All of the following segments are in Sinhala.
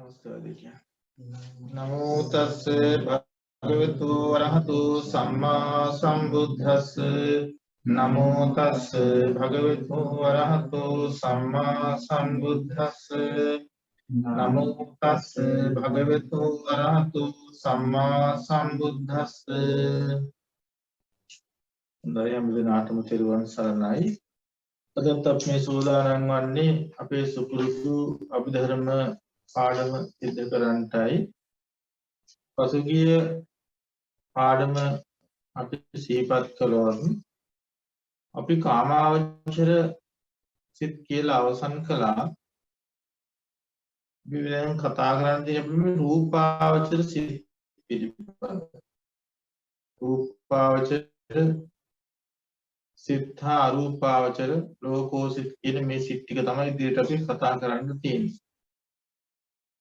नमस्कार देखिए नमो तस्से भगवतो अरहतो सम्मा संबुद्धस्से नमो तस्से भगवतो अरहतो सम्मा संबुद्धस्से नमो तस्से भगवतो अरहतो सम्मा संबुद्धस्से दयाम विनाटम तिरुवन शरणයි අදත් අපි සූදානම් වන්නේ අපේ සුපුරුදු අභිධර්ම පාඩම සිද්ධ කරන්නටයි පසුගිය පාඩම අපි සිහිපත් කළොත් අපි කාමාවචර සිත් කියලා අවසන් කළා අපි දැන් කතා කරන්නේ අපි මේ රූපාවචර සිත් පිළිබඳව රූපාවචර සිත හා අරූපාවචර ලෝකෝසිත කියන මේ සිත් ටික තමයි ඉදිරියට අපි කතා කරන්න තියෙන්නේ.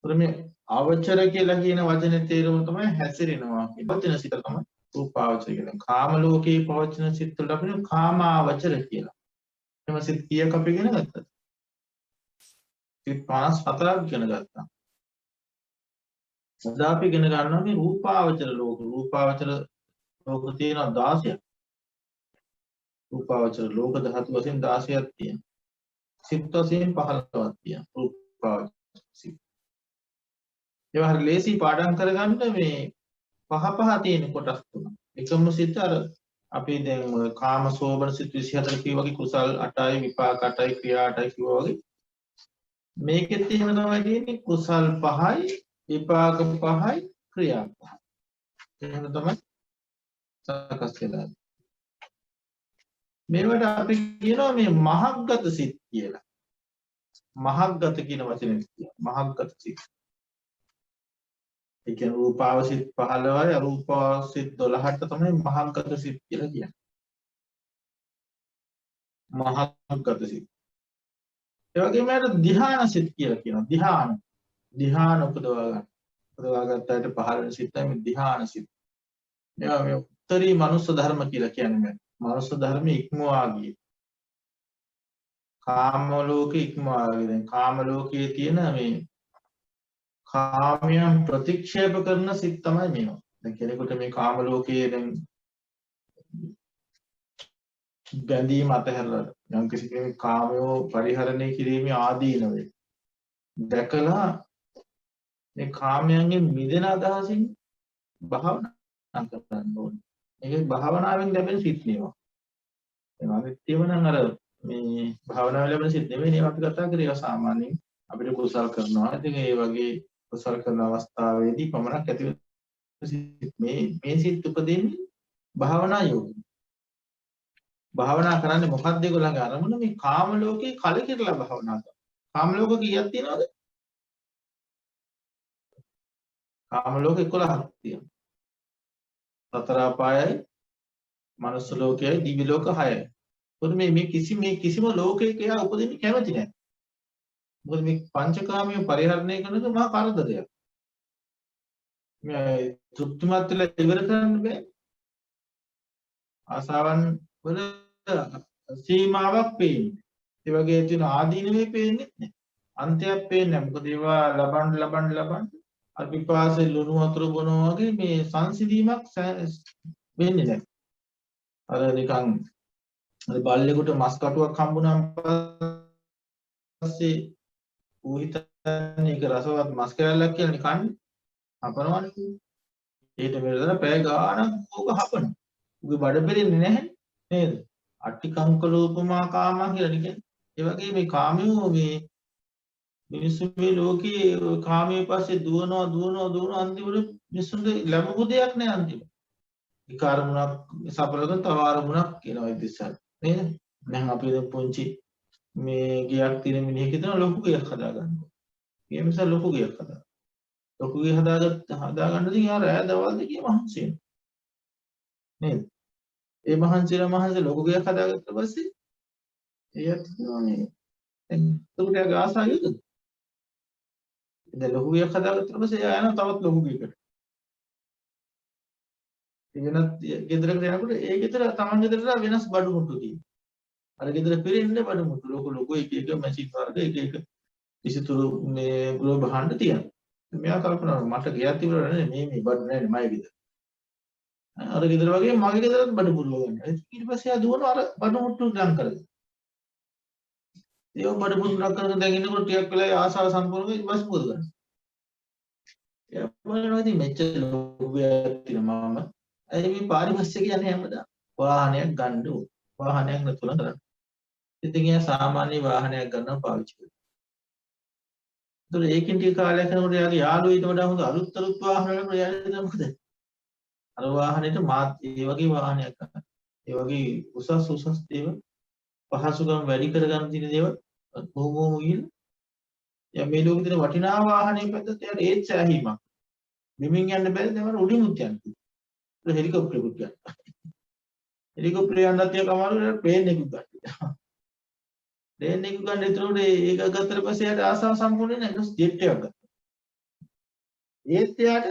ඒතර මේ අවචර කියලා කියන වචනේ තේරුම තමයි හැසිරෙනවා කියන වචන සිත තමයි රූපාවචර කියන්නේ. කාම ලෝකේ පවතින සිත් වලට අපි කාමාවචර කියලා. එහම සිත් කීයක් අපි ඉගෙන ගත්තද? සිත් 54ක් ඉගෙන ගත්තා. අද අපි ඉගෙන ගන්නවා මේ රූපාවචර ලෝක. රූපාවචර ලෝක තියෙනවා 16ක්. रूपावचर लोक धातु वसेन 16ක් තියෙනවා. සිත් වශයෙන් 15ක් තියෙනවා. රූපාවචර සිත්. ඒවා හරිය ලේසි පාඩම් කරගන්න මේ පහ තියෙන කොටස් තුනක්. එකම සිත් අර අපි දැන් කාම සෝබන සිත් 24 කිව්වා වගේ කුසල් 8යි විපාක 8යි ක්‍රියා 8යි කිව්වා වගේ මේකෙත් එහෙම තමයි තියෙන්නේ කුසල් 5යි විපාක 5යි ක්‍රියා 5යි. එහෙම තමයි සකස් වෙලා. මේවට අපි කියනවා මේ මහග්ගත සිත් කියලා. මහග්ගත කියන වචනේ කියනවා. මහග්ගත සිත්. ඒ කියන්නේ රූපාවසිත 15යි අරූපාවසිත 12ට තමයි මහග්ගත සිත් කියලා කියන්නේ. මහග්ගත සිත්. ඒ වගේම ධ්‍යාන සිත් කියලා කියනවා. ධ්‍යාන උපදවා ගන්න. උපදවා ගන්නට පහළ වෙන සිත් තමයි ධ්‍යාන සිත්. මේවා මේ උත්තරී මනුස්ස ධර්ම කියලා කියන්නේ. මනුස්ස ධර්ම ඉක්මවා ගියේ. කාම ලෝකේ ඉක්මවා ගියේ. දැන් කාම ලෝකයේ තියෙන මේ කාමයන් ප්‍රතික්ෂේප කරන සිත් තමයි මේවා. දැන් කෙනෙකුට මේ කාම ලෝකයේ දැන් බැඳීම අතහැරලා යම් කිසි කෙනෙක් කාමයෝ පරිහරණය කිරීමේ ආදීනවේ දැකලා මේ කාමයන්ගෙන් මිදෙන අදහසින් භාවනා කරන්න ඕනේ. ඒක භාවනාවෙන් ලැබෙන සිත් නේවා. ඒවා නිත්‍යම නම් අර මේ භාවනාවෙන් ලැබෙන සිත් නෙවෙයි නේ අපි කතා කරේ සාමාන්‍යයෙන් අපිට කුසල් කරනවා. ඉතින් ඒ වගේ කුසල් කරන අවස්ථාවේදී පමණක් ඇති වෙන සිත් මේ සිත් උපදින්නේ භාවනා යෝගී. භාවනා කරන්නේ මොකක්ද ඒගොල්ලන්ගේ අරමුණ මේ කාම ලෝකේ කලකිරලා භාවනා කරනවා. කාම ලෝක කීයක් තියෙනවද? කාම ලෝක 11ක් තියෙනවා. සතර අපායයි මනුස්ස ලෝකයයි දිව්‍ය ලෝක 6යි. මොකද මේ කිසිම ලෝකයක එයා උපදින්න කැමති නැහැ. මොකද මේ පංචකාමිය පරිහරණය කරනක මහා කරදරයක්. මේ තෘප්තිමත් වෙලා ඉවර කරන්න බෑ. ආසාවන් වල සීමාවක් පේන්නේ. ඒ වගේ තියෙන ආදීනවේ පේන්නේ නැහැ. අන්තයක් පේන්නේ නැහැ. මොකද ඒවා ලබන්න අල්පිපාසෙ ලුණු වතුර බොනවා වගේ මේ සංසිඳීමක් වෙන්නේ නැහැ. අර නිකන් අර බල්ලෙකුට මස් කටුවක් හම්බුනාම පස්සේ ඌ හිතන්නේ ඒක රසවත් මස් කෑල්ලක් කියලා නිකන් හපනවනේ. ඊට මෙතන පැය ගාණක් ඕක හපන. ඌගේ බඩ පෙරෙන්නේ නැහැ නේද? අට්ටිකංකලෝපමා කාමා කියලා කියන්නේ. ඒ වගේ මේ කාමියෝ මේ මිනිස්සු මේ ලෝකේ කාමයේ පස්සේ දුවනවා අන්තිමට මිනිස්සුන්ට ලැබුණු දෙයක් නෑ අන්තිමට. එක අරමුණක් සපලගෙන තව අරමුණක් කියනවා ඉතින් නේද? දැන් අපි දැන් පුංචි මේ ගියක් තියෙන මිනිහෙක් හිතන ලොකු ගියක් හදාගන්නවා. ඒ නිසා ලොකු ගියක් හදා. ලොකු ගිය හදාගන්න ඉතින් යා රෑ දවල් දෙකේ මහන්සි වෙනවා. නේද? ඒ මහන්සි ලොකු ගියක් හදාගත්ත පස්සේ එයත් කියනවානේ දැන් උකට යාගේ ආසාව යුතුද? දැන් ලොකු ගියක් හදාගත්ත පස්සේ එයා යනවා තවත් ලොකු ගියකට. වෙනත් ගෙදරකට යනකොට ඒ ගෙදර තමන් ගෙදරට වෙනස් බඩු මුට්ටු තියෙනවා. අර ගෙදර පිරෙන්නේ බඩු මුට්ටු ලොකු එක මැෂින් වර්ග එක විසිතුරු මේ ග්ලෝබ් භාණ්ඩ තියෙනවා. මෙයා කල්පනා කරනවා මට ගියක් තිබුණා නේ මේ බඩු නෑනේ මගේ ගෙදර. අර ගෙදර වගේ මගේ ගෙදරත් බඩු පුරව ගන්න. ඊට පස්සේ ආ දුවනවා අර බඩු මුට්ටු ලං කරගෙන. ඒ බඩු මුට්ටු ලං කරගෙන දැන් ඉන්නකොට ටිකක් වෙලා ආසාව සම්පූර්ණ වෙයි ඊට පස්සේ මොකද කරන්නේ? එයා බලනවා ඉතින් මෙච්චර ලොකු ගියක් තියෙනවා මම. ඇයි මේ පාරේ බස් එක යන්නේ හැමදාම? වාහනයක් ගන්න ඕන. වාහනයක් නැතුව කරන්නේ. ඉතින් එයා සාමාන්‍ය වාහනයක් ගන්නවා පාවිච්චි කරනවා. ඒතර ඒකෙන් ටික කාලයක් යනකොට එයාගේ යාළුවෝ ඊට වඩා හොඳ අලුත් වාහන වලට එයාට මොකද? අර වාහනේට මාත් ඒ වගේ වාහනයක් ගන්න. ඒ වගේ උසස් දේවල් පහසුකම් වැඩි කරගන්න තියෙන දේවල් බොහොම ගිහින් එයා මේ ලෝකෙ තියෙන වටිනා වාහනේ පැත්තට එයාට ඒත් සෑහීමක්. බිමින් යන්න බැරි නම් උඩිමුත් යන්න. ඒක හෙලිකොප්ටරෙකුත් ගන්න. හෙලිකොප්ටරේ යන්නත් තිය කමාරු ප්ලේන් එකක් ගන්න. ප්ලේන් එකක් ගන්න ඒතරෝට ඒක ගත්තට පස්සේ එයාට ආසාව සම්පූර්ණ නැහැ. ඊට පස්සේ ජෙට් එකක් ගත්තා. ඒත් එයාට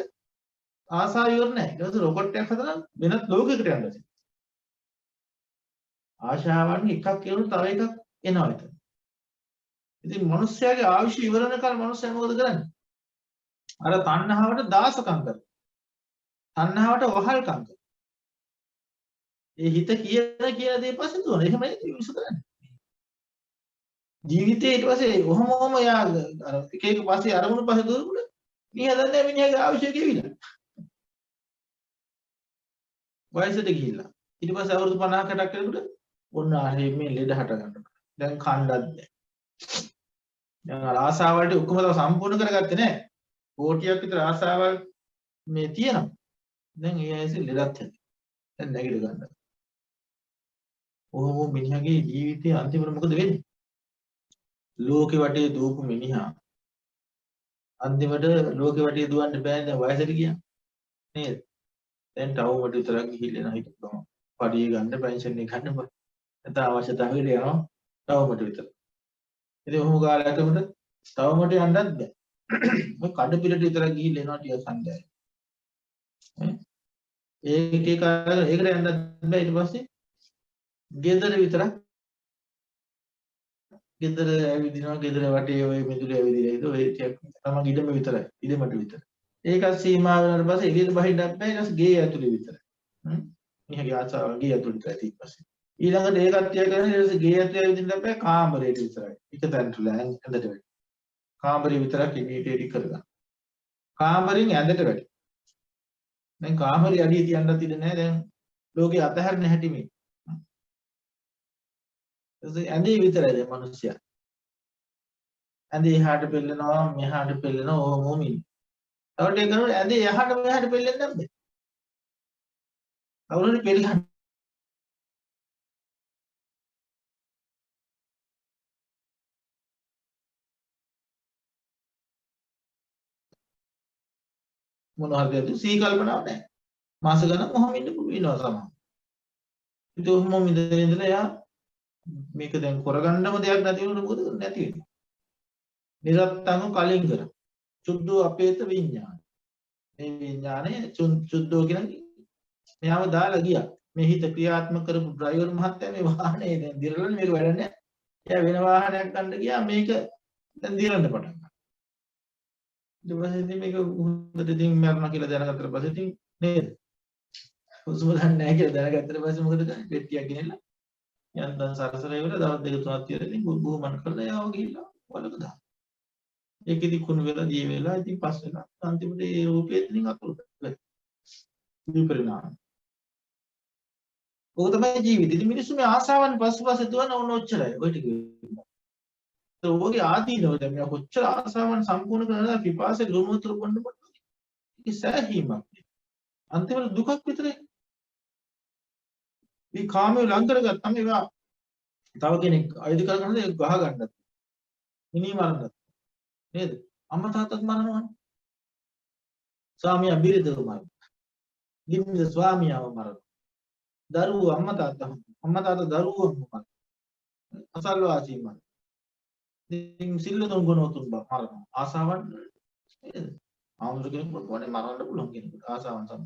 ආසාව ඉවර නැහැ. ඊට පස්සේ රොකට් එකක් හදලා වෙනත් ලෝකයකට යන්න. ආශාවන් එකක් එනොත් තව එකක් එනවා විතර. ඉතින් මිනිස්යාගේ ආයුෂ ඉවර වෙනකල් මිනිස්සයා මොකද කරන්නේ? අර තණ්හාවට දාසකම් කරනවා. තණ්හාවට වහල්කම් කරනවා. ඒ හිත කියන දේ පස්සේ දුවන. එහෙම නෙවෙයි මිනිස්සු කරන්නේ. ජීවිතේ ඊට පස්සේ ඔහොම යා අර එක පස්සේ අරමුණු පස්සේ දුවනකොට මිනිහා දන්නේ මිනිහාගේ ආයුෂය ගෙවිලා. වයසට ගිහිල්ලා. ඊට පස්සේ අවුරුදු 50කට යනකොට ඔන්න ආයේ මේ ලෙඩ හට ගන්නවා. දැන් කණ්ඩක් නැහැ. දැන් අර ආසාවල්ට ඔක්කොම තව සම්පූර්ණ කරගත්තේ නැහැ. කෝටියක් විතර ආසාවල් මේ තියෙනවා. දැන් ඒ ඇයිසේ ලෙඩක් හැදෙනවා. දැන් නැගිට ගන්නවා. ඔහොම මිනිහාගේ ජීවිතයේ අන්තිමට මොකද වෙන්නේ? ලෝකෙ වටේ දුවපු මිනිහා අන්තිමට ලෝකෙ වටේ දුවන්න බෑ දැන් වයසට ගියා. නේද? දැන් ටවුමට විතරක් ගිහිල්ලා හිටපුවම පඩිය ගන්න පෙන්ෂන් එක ගන්න බෑ. නැත්නම් අවශ්‍යතාවයකට යනවා ටවුමට විතර. ඉතින් ඔහොම කාලයකමද ටවුමට යන්නත් බෑ. ඔය කඩ පිළට විතරක් ගිහිල්ලා එනවා ටික සන්දෑයි. ඒ ටික ඒකට යන්නත් බෑ ඊට පස්සේ ගෙදර විතරක් ගෙදර ඇවිදිනවා ගෙදර වටේ ඔය මිදුලේ ඇවිදිලා ඉත ඔය ටික තමයි ඉඩම විතරයි ඉඩමට විතර. ඒකත් සීමා වෙනාට පස්සේ එළියට බහින්නත් බෑ ඊට පස්සේ ගේ ඇතුලේ විතරයි. මිනිහගේ ආසාව ගේ ඇතුලේ විතරයි ඊට පස්සේ. ඊළඟට ඒ කට්ටිය කරන්නේ ඊට පස්සේ ගේ ඇතුලේ ඇවිදින්න බෑ කාමරේට විතරයි. එක තැනට ඇඳට වැඩි. කාමරේ විතරක් ඉමීඩියට් කරගන්න. කාමරෙන් ඇඳට වැඩි. දැන් කාමරේ අඩිය තියන්නත් ඉඩ නැහැ දැන් ලෝකේ අතහැරෙන හැටි මේ. ඇඳේ විතරයි දැන් මිනිස්සයා. ඇඳේ එහාට පෙල්ලනවා මෙහාට පෙල්ලනවා ඕමම ඉන්නේ. තව ටික කරනකොට ඇඳේ එහාට මෙහාට පෙල්ලෙන්නේ නැද්ද? අවුරුදු පෙල්ලන්න. මොනවා හරි සී කල්පනාවක් නැහැ. මාස ගණන් ඔහොම ඉන්න පුළුවන් වෙනවා සමහර. ඉතින් ඔහොම ඉඳලා යා මේක දැන් කරගන්නම දෙයක් නැති වුණොත් මොකද කරන්නේ නැති වෙන්නේ. නිරත්තං කලින් කර. චුද්ධෝ අපේත විඥාන. මේ විඥානේ චුද්ධෝ කියන්නේ මෙයාව දාලා ගියා. මේ හිත ක්‍රියාත්මක කරපු ඩ්‍රයිවර් මහත්තයා මේ වාහනේ දැන් දිරලන්නේ මේක වැඩන්නේ. එයා වෙන වාහනයක් ගන්න ගියා මේක දැන් දිරන්න පටන් ගත්තා. ඊට පස්සේ ඉතින් මේක හොඳට ඉතින් මරණ කියලා දැනගත්තට පස්සේ ඉතින් නේද? හුස්ම ගන්න නැහැ කියලා දැනගත්තට පස්සේ මොකද කරන්නේ? පෙට්ටියක් ගෙනල්ලා යන්තම් සරසර ඉවර දවස් දෙක තුනක් තියලා ඉතින් බුහුමන් කරලා යාව ගිහිල්ලා වලක දානවා. ඒකෙදි කුණු වෙලා දී වෙලා ඉතින් පස් වෙලා අන්තිමට ඒ රූපෙත් ඉතින් අතුරු විපරිණාම. ඔක තමයි ජීවිතේ. ඉතින් මිනිස්සු මේ ආසාවන් පස්සේ දුවන ඕන ඔච්චරයි. ඔය ටික. ඒ ඔයගේ ආදීනව දැන් මේ කොච්චර ආසාවන් සම්පූර්ණ කරලා පිපාසෙ ලුණුතුරු බොන්නකොට ඒක සෑහීමක්. අන්තිමට දුකක් විතරයි. මේ කාමයේ ලං කරගත්තම ඒවා තව කෙනෙක් අයිති කරගන්නද ඒක ගහ ගන්නත්. මිනී මරන්නත්. නේද? අම්මා තාත්තත් මරනවනේ. ස්වාමියා බිරිඳව මරනවා. ගිම්මිද ස්වාමියාව මරනවා. දරුවෝ අම්මා තාත්තා දරුවෝ මරනවා. අසල්වාසී මරනවා. ඉතින් සිල්ලුතුන් ගුණවතුන් මරනවා. ආසාවන් නේද? ආමුරු කෙනෙකුට මොනේ මරන්න පුළුවන් කෙනෙකුට ආසාවන් සම.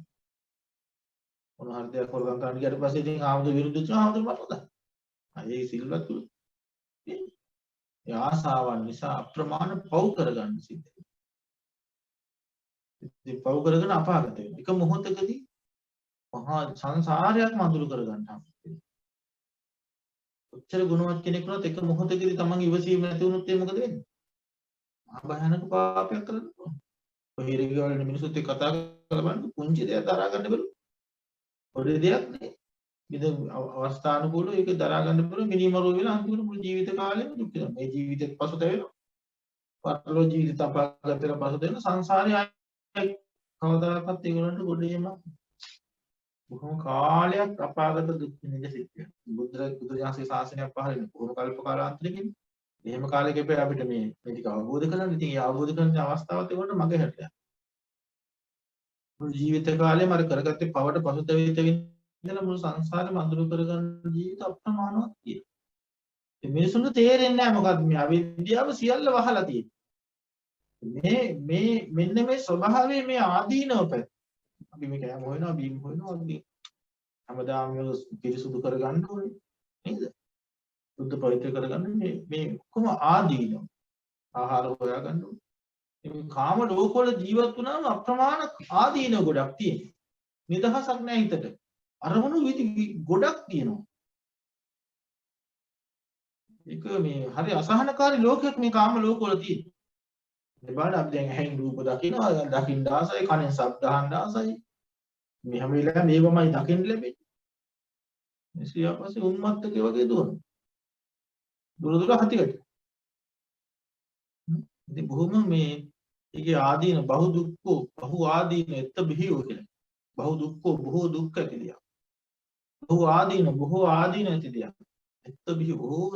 මොන හරි දෙයක් කරගන්න ගන්න ඊට පස්සේ ඉතින් ආමුරු විරුද්ධ වෙනවා ආමුරු මරනවා. ඒ සිල්වත් තුල ඒ ආසාවන් නිසා අප්‍රමාණ පව් කරගන්න සිද්ධ වෙනවා. ඉතින් පව් කරගෙන අපාගත වෙනවා. එක මොහොතකදී මහා සංසාරයක්ම අඳුරු කරගන්න හම්බෙනවා. ඔච්චර ගුණවත් කෙනෙක් වුණත් එක මොහොතකදී තමන්ගේ ඉවසීම නැති වුණොත් ඒ මොකද වෙන්නේ? මහා භයානක පාපයක් කරන්න පුළුවන්. ඔය හිරේ වල මිනිස්සුත් එක්ක කතා කරලා බලන්න පුංචි දෙයක් දරා ගන්න බැරුව. පොඩි දෙයක් නේ. ඉතින් අවස්ථානුකූලව ඒක දරා ගන්න පුළුවන් මිනිමරුව වෙලා අන්තිමට මුළු ජීවිත කාලෙම දුක් විඳිනවා. මේ ජීවිතෙත් පසුතැවෙනවා. පරලෝ ජීවිත අපාගත වෙලා පසුතැවෙන සංසාරේ ආයේ කවදාකවත් ඒගොල්ලන්ට ගොඩේම බොහොම කාලයක් අපාගත දුක් විඳින්න සිද්ධ වෙනවා. බුදුරජාණන්සේ ශාසනයක් පහළ වෙන බොහොම කල්ප කාලාන්තරකින් එහෙම කාලෙක ඉපේ අපිට මේ ටික අවබෝධ කරගන්න. ඉතින් ඒ අවබෝධ කරගන්න අවස්ථාවත් ඒගොල්ලන්ට මග හැරලා. මුළු ජීවිත කාලෙම අර කරගත්තේ පවට පසුතැවිච්ච ඉඳලා මුළු සංසාරෙම අඳුරු කරගන්න ජීවිත අප්‍රමාණවත් තියෙනවා. ඒ මිනිසුන්ට තේරෙන්නේ නැහැ මොකද්ද මේ අවිද්‍යාව සියල්ල වහලා තියෙන්නේ. මෙන්න මේ ස්වභාවයේ මේ ආදීනව පැත්ත. අපි මේක හැම හොයනවා බීම් හොයනවා අපි හැමදාම පිරිසුදු කරගන්න ඕනේ නේද? සුද්ධ පවිත්‍ර කරගන්න මේ ඔක්කොම ආදීනව. ආහාර හොයාගන්න ඕනේ. මේ කාම ලෝකවල ජීවත් වුණාම අප්‍රමාණ ආදීනව ගොඩක් තියෙනවා. නිදහසක් නැහැ හිතට. අරමුණු ගොඩක් තියෙනවා. ඒක මේ හරි අසහනකාරී ලෝකයක් මේ කාම ලෝකවල තියෙන්නේ. ඒ බලන්න අපි දැන් ඇහෙන් රූප දකිනවා, දකින්න ආසයි, කනෙන් ශබ්ද අහන්න ආසයි. මේ හැම වෙලාවෙම මේවමයි දකින්න ලැබෙන්නේ. මේ සියාපස්සේ උන්මත්තකේ වගේ දුවනවා. දුර හතියට. ඉතින් බොහොම මේ ඒකේ ආදීන බහු දුක්ඛෝ බහු ආදීන එත්ත බිහියෝ කියලා. බහු දුක්ඛෝ බොහෝ දුක්ඛ කියලා. බහු ආදීන බොහෝ ආදීන ඇති දෙයක්. එත්ත බිහි බොහෝ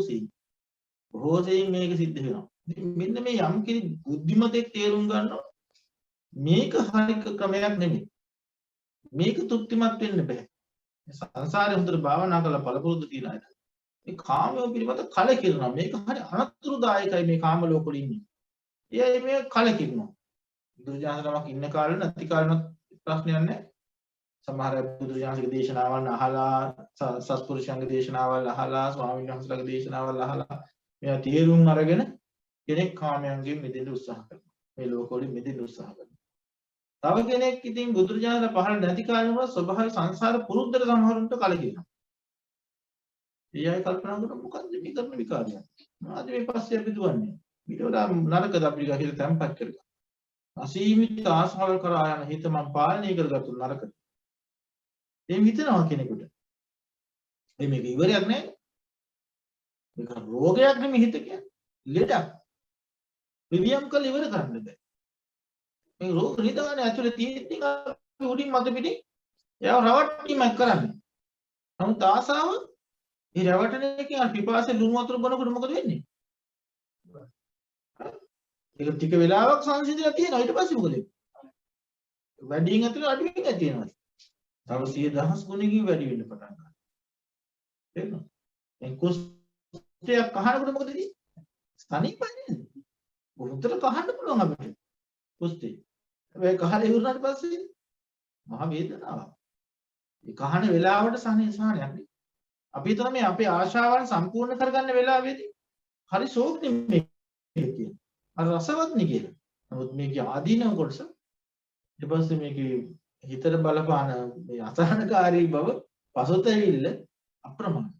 සෙයින් මේක සිද්ධ වෙනවා. මෙන්න මේ යම් කිසි බුද්ධිමතෙක් තේරුම් ගන්නවා මේක හරි ක්‍රමයක් නෙමෙයි. මේක තෘප්තිමත් වෙන්න බෑ. සංසාරේ හොඳට භාවනා කරලා පළපුරුදු තියන අය. මේ කාමයේ පිළිබඳ කලකිරෙනවා. මේක හරි අනතුරුදායකයි මේ කාම ලෝකවල ඉන්නේ. එයයි මේ කලකිරෙනවා. බුදුරජාණන්සමක් ඉන්න කාලේ නැති කාලෙවත් ප්‍රශ්නයක් නැහැ. සමහර බුදුරජාණන්ගේ දේශනාවන් අහලා සත්පුරුෂයන්ගේ දේශනාවල් අහලා ස්වාමීන් වහන්සේලාගේ දේශනාවල් අහලා මේවා තේරුම් අරගෙන කෙනෙක් කාමයන්ගෙන් මිදෙන්න උත්සාහ කරනවා. මේ ලෝකවලින් මිදෙන්න උත්සාහ කරනවා. තව කෙනෙක් ඉතින් බුදුරජාණන් පහළ නැති කාලේ වල ස්වභාවික සංසාර පුරුද්දට සමහරුන්ට කලකිරෙනවා. ඒ අය කල්පනා කරනවා මොකද්ද මේ කරන විකාරය? මොනවද මේ පස්සේ අපි දුවන්නේ? ඊට වඩා නරකද අපි ගහිර තැම්පත් කරගන්න. අසීමිත ආශාවල් කරා යන හිත මම පාලනය කරගත්තු නරකද? එහෙම හිතනවා කෙනෙකුට. මේක ඉවරයක් නෑ. මේක රෝගයක් නෙමෙයි හිත කියන්නේ. ලෙඩක්. විවියම් කළ ඉවර කරන්න බෑ. මේ රෝග නිදානේ ඇතුලේ තියෙද්දි අපි උඩින් මත පිටින් ඒව රවට්ටීමක් කරන්නේ. නමුත් ආසාව ඒ රවටන එකෙන් අර පිපාසයෙන් ලුණු වතුර බොනකොට මොකද වෙන්නේ? ඒක ටික වෙලාවක් සංසිඳලා තියෙනවා. ඊට පස්සේ මොකද වෙන්නේ? වැඩියෙන් ඇතුලේ අඩුවෙන් ඇති වෙනවා. තව 100,000 ගුණකින් වැඩි වෙන්න පටන් ගන්නවා. තේරෙනවද? මේ කුෂ්ඨයක් අහනකොට මොකද වෙන්නේ? සනීපයි නේද? උන්ටට කහන්න පුළුවන් අපිට. කුෂ්ඨේ. හැබැයි කහලා ඉවරනාට පස්සේ මහ වේදනාවක්. ඒ කහන වෙලාවට සහනයක් නේ. අපි හිතන මේ අපේ ආශාවන් සම්පූර්ණ කරගන්න වෙලාවේදී හරි ෂෝක් නෙමෙයි කියන්නේ. අර රසවත් නේ කියලා. නමුත් මේකේ ආදීනව කොටස ඊට පස්සේ මේකේ හිතට බලපාන මේ අසහනකාරී බව පසුතැවිල්ල අප්‍රමාණයි.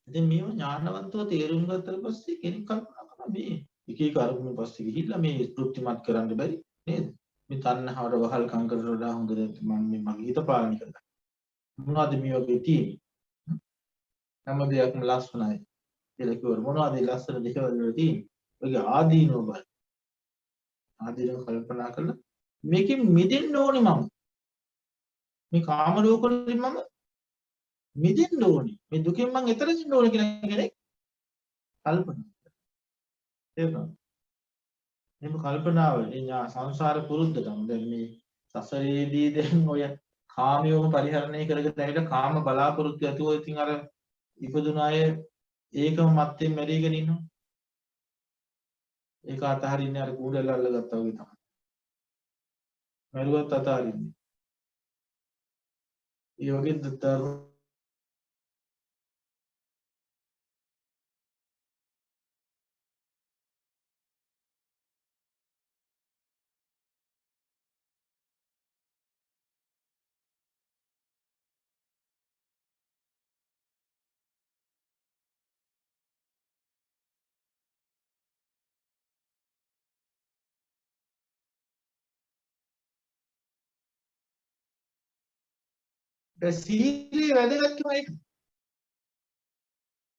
ඉතින් මේව ඥානවන්තව තේරුම් ගත්තට පස්සේ කෙනෙක් කල්පනා කරනවා මේ එක එක අරමුණු පස්සේ ගිහිල්ලා මේ තෘප්තිමත් කරන්න බැරි නේද? මේ තණ්හාවට වහල් කංකරට වඩා හොඳ මම මේ මගේ හිත පාලනය කරගන්න. මොනවද මේ වගේ තියෙන්නේ? හැම දෙයක්ම ලස්සනයි කියලා කිව්වොත් මොනවද මේ ලස්සන දේවල් වල තියෙන්නේ? ඔයගේ ආදීනව බලන්න. ආදීනව කල්පනා කරලා මේකෙන් මිදෙන්න ඕනේ මම. මේ කාම ලෝකවලින් මම මිදෙන්න ඕනේ. මේ දුකෙන් මම එතර වෙන්න ඕනේ කියලා කෙනෙක් කල්පනා. තේරුණාද? එහෙම කල්පනාව එඤ්ඤා සංසාර පුරුද්දටම දැන් මේ සසරේදී දැන් ඔය කාමියෝම පරිහරණය කරගෙන ඇවිල්ලා කාම බලාපොරොත්තු ඇතුව ඉතින් අර ඉපදුන අය ඒකම මත්තෙන් මැරීගෙන ඉන්නවා. ඒක අතහරින්නේ අර කූඩල අල්ලගත්තා වගේ තමයි. මරුවත් අතහරින්නේ. ඒ වගේ ඒ සීලේ වැදගත්කම ඒක.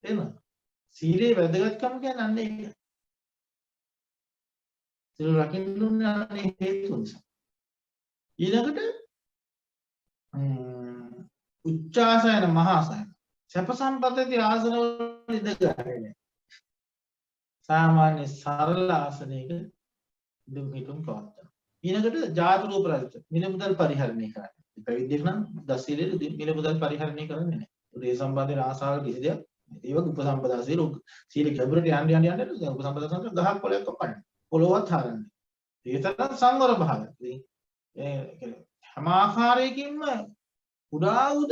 එහෙනම් සීලේ වැදගත්කම කියන්නේ අන්න ඒක. සීල රකින්න ඕනේ අනේ හේතු නිසා. ඊළඟට උච්චාසයන මහාසයන සැප සම්පතේ ආසන වල ඉඳගන්නේ. සාමාන්‍ය සරල ආසනයක ඉඳන් හිටුම් පවත්තා. ඊළඟට ජාති රූප රහිත මිල මුදල් පරිහරණය කරන්නේ. පැවිද්දෙක් නම් දසීලේ මිල මුදල් පරිහරණය කරන්නේ නැහැ. ඒ සම්බන්ධයෙන් ආසාවල් කිසි දෙයක් ඒ වගේ උපසම්පදා සීල කැබරට යන්න උපසම්පදා සම්බන්ධ ගහක් කොලයක් කපන්නේ. පොළොවත් හරන්නේ. ඒ තරම් සංවර භාවය. ඉතින් හැම ආකාරයකින්ම උදා උද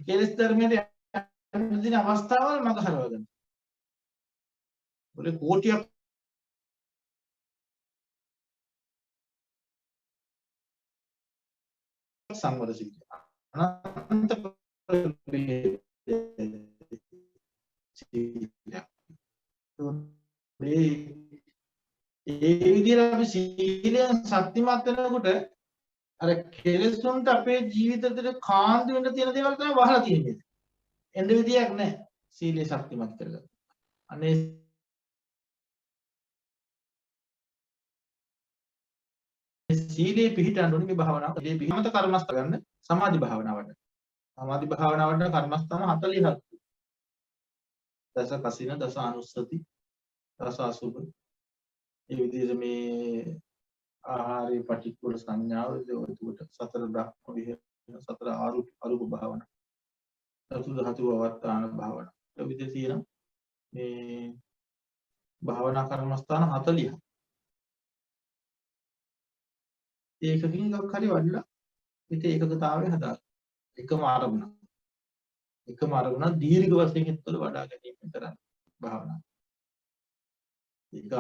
කෙලස් ධර්මයට යන අවස්ථාවල් මඟ හරවගන්න. ඔය කෝටියක් සංවර සීල. අනන්ත ඒ විදිහට අපි සීලයෙන් ශක්තිමත් වෙනකොට අර කෙලෙසුන්ට අපේ ජීවිතේට කාන්දු වෙන්න තියෙන දේවල් තමයි වහලා තියෙන්නේ. එන්න විදියක් නැහැ. සීලය ශක්තිමත් කරගන්න. අනේ සීලේ පිහිටන්න ඕනේ මේ භාවනාව. ඒ පිහිටමත කර්මස්ත ගන්න සමාධි භාවනාවට. සමාධි භාවනාවට කර්මස්ථාන 40ක්. දස කසින, දස අනුස්සති, දස අසුභ. ඒ විදිහට මේ ආහාරී පටික්කුල සංඥාව එතකොට සතර බ්‍රහ්ම විහරණ සතර අරූප භාවන චතුර්ධ ධාතු අවස්ථාන භාවන ඒ විදිහට තියෙන මේ භාවනා කර්මස්ථාන 40ක් ඒකකින් එකක් හරි වඩලා ඉතින් ඒකකතාවය හදාගන්න එකම අරමුණ දීර්ඝ වශයෙන් හිතවල වඩා ගැනීම කරන්න භාවනාව ඒක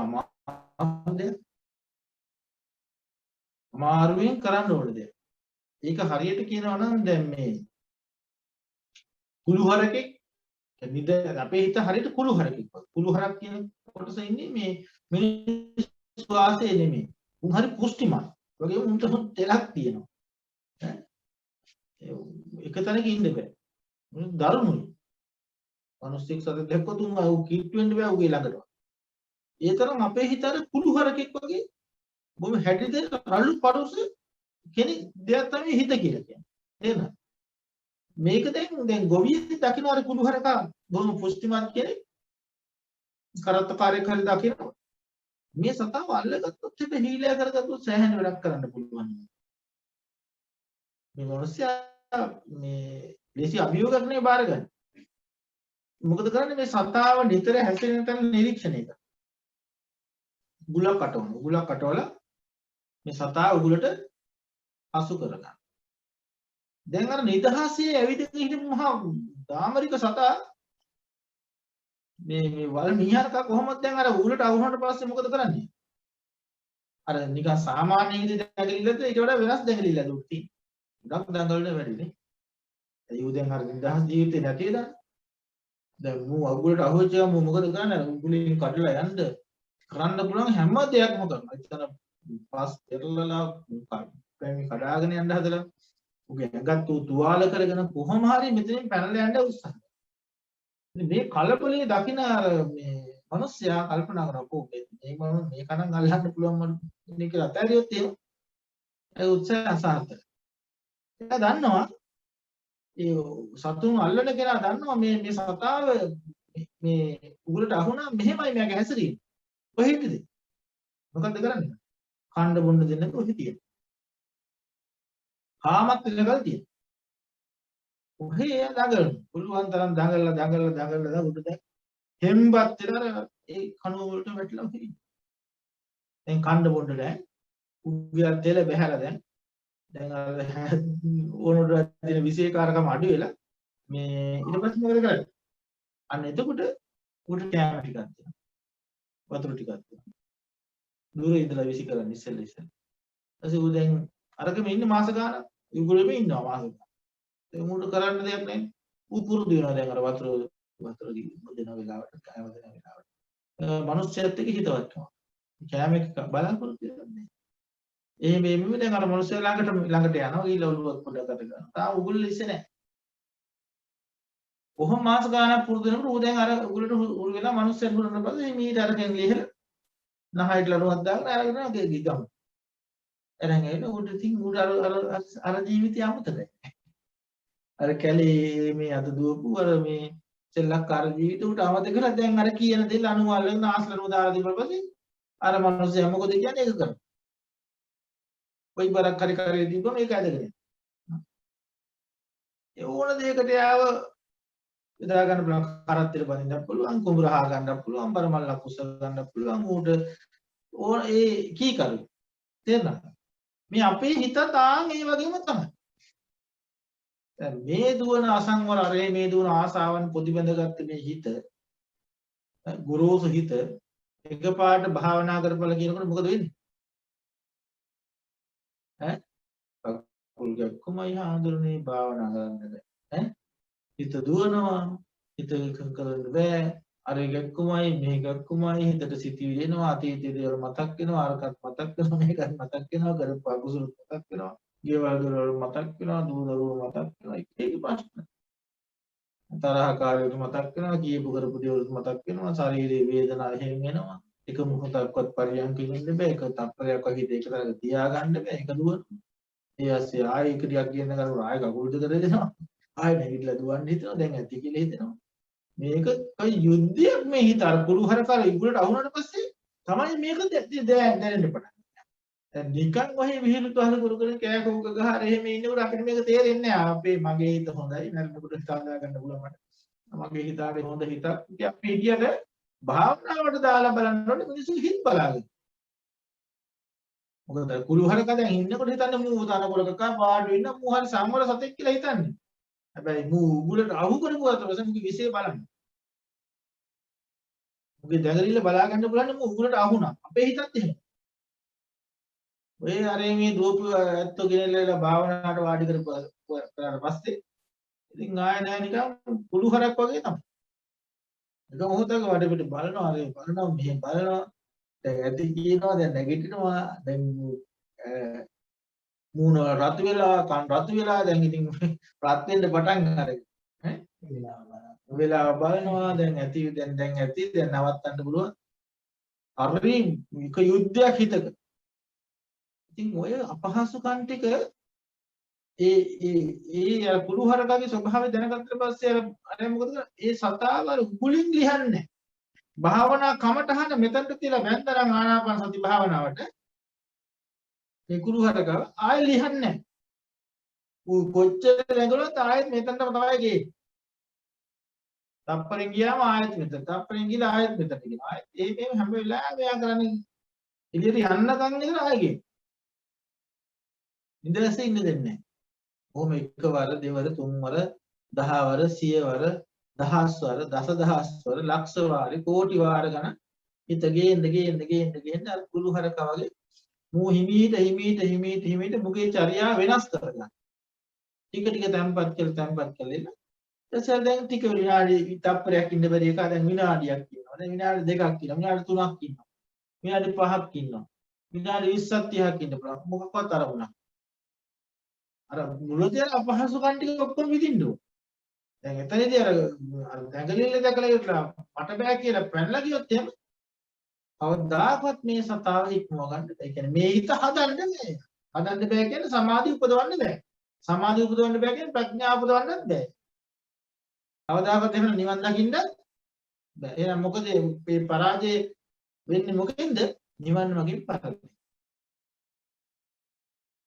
අමාරුවෙන් කරන්න ඕන දෙයක්. ඒක හරියට කියනවා නම් දැන් මේ කුළුහරකෙක් නිද අපේ හිත හරියට කුළුහරකෙක් වගේ. කුළුහරක් කියන කොටස ඉන්නේ මේ මිනිස් වාසයේ නෙමෙයි. උන් හරි පුෂ්ටිමත්. වගේ උන්ට තෙලක් තියෙනවා. එක තැනක ඉන්න බෑ. උන් දරුණුයි. මිනිස්සෙක් සතර දැක්කොත් උන් කිට් වෙන්න බෑ උගේ ළඟට. ඒ තරම් අපේ හිත අර කුළුහරකෙක් වගේ බොහොම හැටිද රළු පරුස කෙනෙක් දෙයක් තමයි හිත කියලා කියන්නේ. නේද? මේක දැන් ගොවියෙක් දකින්න අර කුළුහරකා බොහොම පුෂ්ටිමත් කෙනෙක් කරත්තකාරයෙක් හරි දකින්න මේ සතාව අල්ලගත්තොත් හිත හීලය කරගත්තොත් සෑහෙන වැඩක් කරන්න පුළුවන්. මේ මොනසියා මේ දේශි අභියෝගයක් නේ බාර ගන්න. මොකද කරන්නේ මේ සතාව නිතර හැසිරෙන තැන නිරීක්ෂණය කරනවා. උගුලක් කටවලා මේ සතා උගුලට අසු කරගන්න. දැන් අර නිදහසේ ඇවිදගෙන හිටපු මහා දාමරික සතා මේ වල් මීහරකා කොහොමද දැන් අර උගුලට අවුනට පස්සේ මොකද කරන්නේ? අර නිකන් සාමාන්‍ය විදිහට දැඟලිල්ලද ඊට වඩා වෙනස් දැඟලිල්ලද උටි. ගොඩක් දඟලන වැඩිනේ. ඒ උදෙන් අර නිදහස් ජීවිතේ නැතිද? දැන් මූ උගුලට අහුවෙච්චා මූ මොකද කරන්නේ? උගුලෙන් කඩලා යන්න කරන්න පුළුවන් හැම දෙයක්ම කරනවා. එතන පස් පෙරලලා පැමි කඩාගෙන යන්න හදලා උගේ ඇඟත් තුවාල කරගෙන කොහොම හරි මෙතනින් පැනලා යන්න උත්සාහ කරනවා. මේ කලබලයේ දකින්න මේ මිනිස්සයා කල්පනා කරනවා මේ කණන් අල්ලන්න පුළුවන් මන්නේ කියලා අතහැරියොත් ඒ උත්සාහය අසාර්ථකයි. එයා දන්නවා ඒ සතුන් අල්ලන කෙනා දන්නවා මේ සතාව මේ උගලට අහුණා මෙහෙමයි මෙයාගේ හැසිරීම. කොහෙටද? මොකද්ද කරන්නේ? කණ්ඩ බොණ්ඩ දෙන්න කොහෙද තියෙන්නේ? කාමත් ඉලකල් තියෙන. ඔහේ දඟලන. පුළුවන් තරම් දඟලලා උඩ දැන් හෙම්බත් වෙලා ඒ කණුව වලට වැටිලා තියෙන්නේ. දැන් කණ්ඩ බොණ්ඩ නැහැ. උගියක් දෙල බහැලා දැන් අර ඕනොඩ තියෙන විශේෂකාරකම අඩු වෙලා මේ ඊට පස්සේ මොකද කරන්නේ? අන්න එතකොට උඩ කැම ටිකක් දෙනවා. වතුර ටිකක් දෙනවා. දුරේ ඉඳලා විසි කරන්නේ ඉස්සෙල්ලා. ඊපස්සේ ඌ දැන් අරගෙම ඉන්නේ මාස ගානක්. උගුලෙම ඉන්නවා මාස ගානක්. ඒ උඹට කරන්න දෙයක් නැහැ. ඌ පුරුදු වෙනවා දැන් අර වතුර දෙන වෙලාවට කෑම දෙන වෙලාවට. මනුස්සයත් එක්ක හිතවත්කම. කෑම එක බලාපොරොත්තු වෙන්නේ. එහෙම දැන් අර මිනිස්සු ළඟට යනවා ගිහලා ඔළුවක් පොඩකට ගන්නවා. තාම උගුල් ඉස්සේ නැහැ. කොහොම මාස ගානක් පුරුදු වෙනකොට ඌ දැන් අර උගුලට උරු වෙලා මිනිස්සුන් හුරන පස්සේ මීට අරගෙන ලිහලා නහයට ලරුවක් දාගෙන අරගෙන ගිගම. අරන් ඇවිල්ලා ඌට ඉතින් ඌට අර ජීවිතය අමතකයි. අර කැලේ මේ අත දුවපු අර මේ සෙල්ලක්කාර ජීවිත ඌට අමතක කරලා දැන් අර කියන දේ අනුවල්ලන ආස්ලනුව දාලා දීපුවා පස්සේ අර මිනිස්සයා මොකද කියන්නේ ඒක කරනවා. කොයි බරක් හරි කරේ දීපුවම ඒක ඇදගෙන යනවා. ඒ ඕන දෙයකට යාව යොදා ගන්න පුළුවන් කරත්තෙට බඳින්න පුළුවන් කුඹුර හා ගන්න පුළුවන් බරමල්ලක් උස්ස ගන්න පුළුවන් ඌට ඕන ඒ කී කරු තේරෙනවද මේ අපේ හිත තාන් ඒ වගේම තමයි දැන් මේ දුවන අසංවර අරේ මේ දුවන ආසාවන් පොදි බඳගත්ත මේ හිත ගුරුසු හිත එකපාරට භාවනා කරපළ කියනකොට මොකද වෙන්නේ ඈ කකුල් ගැක්කමයි හාඳුරන්නේ භාවනා කරන්න ඈ හිත දුවනවා හිත එකඟ කරන්න බෑ අර එකක්කුමයි මේකක්කුමයි හිතට සිතිවිලි එනවා අතීතයේ දේවල් මතක් වෙනවා අරකට මතක් වෙනවා මේකත් මතක් වෙනවා කරපු අකුසල මතක් වෙනවා ගෙවල් දොරවල් මතක් වෙනවා දූ දරුවෝ මතක් වෙනවා ඒක ප්‍රශ්න තරහකාරයෝ මතක් වෙනවා කියපු කරපු දේවල් මතක් වෙනවා ශරීරයේ වේදනා එහෙම එනවා එක මොහොතක්වත් පරියන්කින් ඉන්න බෑ එක තත්පරයක් වගේ දෙයකට තියාගන්න බෑ ඒක දුවන ඒ ඇස්සේ ආයෙ එක ටිකක් කියන කරුණ ආයෙ කකුල් දෙක දෙදෙනවා ආයෙ නැගිටලා දුවන්න හිතනවා දැන් ඇති කියලා හිතනවා මේක කයි යුද්ධයක් මේ හිත අර පුරුහර කර ඉගුලට අහුනට පස්සේ තමයි මේක දැනෙන්න පටන් ගන්නේ දැන් නිකන් වහේ විහිළු තහල කර කර කෑ කෝක ගහර එහෙම ඉන්නකොට අපිට මේක තේරෙන්නේ නැහැ අපේ මගේ හිත හොඳයි මරනකොට හිතා ගන්න පුළුවන් මට මගේ හිතාගේ හොඳ හිතක් ඉතින් අපි හිතියට භාවනාවට දාලා බලනකොට මිනිස්සු හිත බලාගෙන මොකද කුරුහරක දැන් ඉන්නකොට හිතන්නේ මූ තනකොලක පාඩු වෙන්න මූ හරි සම්වර සතෙක් කියලා හිතන්නේ හැබැයි මූ උගුලට අහු කරපු අතර මුගේ විශේෂ බලන්න. මුගේ දැඟලිල්ල බලා ගන්න බලන්න මූ උගුලට අහුණා. අපේ හිතත් එහෙම. ඔය අරේ මේ දුවපු ඇත්තෝ ගෙනල්ලා භාවනාවට වාඩි කරපුවාට පස්සේ ඉතින් ආය නෑ නිකන් කුළු හරක් වගේ තමයි. එක මොහොතක වඩ පිට බලනවා අරේ බලනවා මෙහෙ බලනවා. දැන් ඇති කියනවා දැන් නැගිටිනවා දැන් මූණ රත් වෙලා කන් රත් වෙලා දැන් ඉතින් රත් වෙන්න පටන් ගන්නවා ඈ වෙලාව බලනවා දැන් ඇති දැන් ඇති දැන් නවත්තන්න පුළුවන් හරි එක යුද්ධයක් හිතක ඉතින් ඔය අපහසුකම් ටික ඒ කුළුහරකගේ ස්වභාවය දැනගත්තට පස්සේ අර මොකද ඒ සතාව අර උගුලින් ලියන්නේ භාවනා කමටහන මෙතනට තියලා වැන්දරන් ආනාපාන සති භාවනාවට ඒ කුරුහරක ආයෙ ලියන්නේ නැහැ. ඌ කොච්චර රැඟුණත් ආයෙත් මෙතනටම තමයි ගියේ. තප්පරෙන් ගියාම ආයෙත් මෙතන. තප්පරෙන් ගිහලා ආයෙත් මෙතන ගියා. ආයෙත් මේ හැම වෙලාවෙම එයා කරන්නේ එළියට යන්නකම් නේද ආයෙ ගියේ. ඉඳලා ඉන්න දෙන්නේ නැහැ. කොහොම එකවර දෙවර තුන්වර 10 වර 100 වර දහස් වර දසදහස් වර ලක්ෂ වාර කෝටි වාර ගණන් හිත ගේන්න අර කුළුහරක වගේ මූ හිමීට මුගේ චර්යාව වෙනස් කරගන්න. ටික තැම්පත් කරලා ඊටසේ දැන් ටික විනාඩි තප්පරයක් ඉන්න බැරි එක දැන් විනාඩියක් ඉන්නවා. දැන් විනාඩි දෙකක් ඉන්නවා. විනාඩි 3ක් ඉන්නවා. විනාඩි 5ක් ඉන්නවා. විනාඩි 20ක් 30ක් ඉන්න පුළුවන්. මොකක්වත් අරමුණක්. අර මුලදී අපහසුකම් ටික ඔක්කොම විඳින්න ඕන. දැන් එතනදී අර දැඟලිල්ල දැකලා ඉවරලා මට බෑ කියලා පැනලා ගියොත් එහෙම කවදාකවත් මේ සතාව ඉක්මව ගන්න බෑ. ඒ කියන්නේ මේ හිත හදන්න බෑ. හදන්න බෑ කියන්නේ සමාධිය උපදවන්න බෑ. සමාධිය උපදවන්න බෑ කියන්නේ ප්‍රඥාව උපදවන්නත් බෑ. කවදාකවත් එහෙම නිවන් දකින්න බෑ. එහෙනම් මොකද මේ පරාජය වෙන්නේ මොකෙන්ද? නිවන් මගින් පරාජය.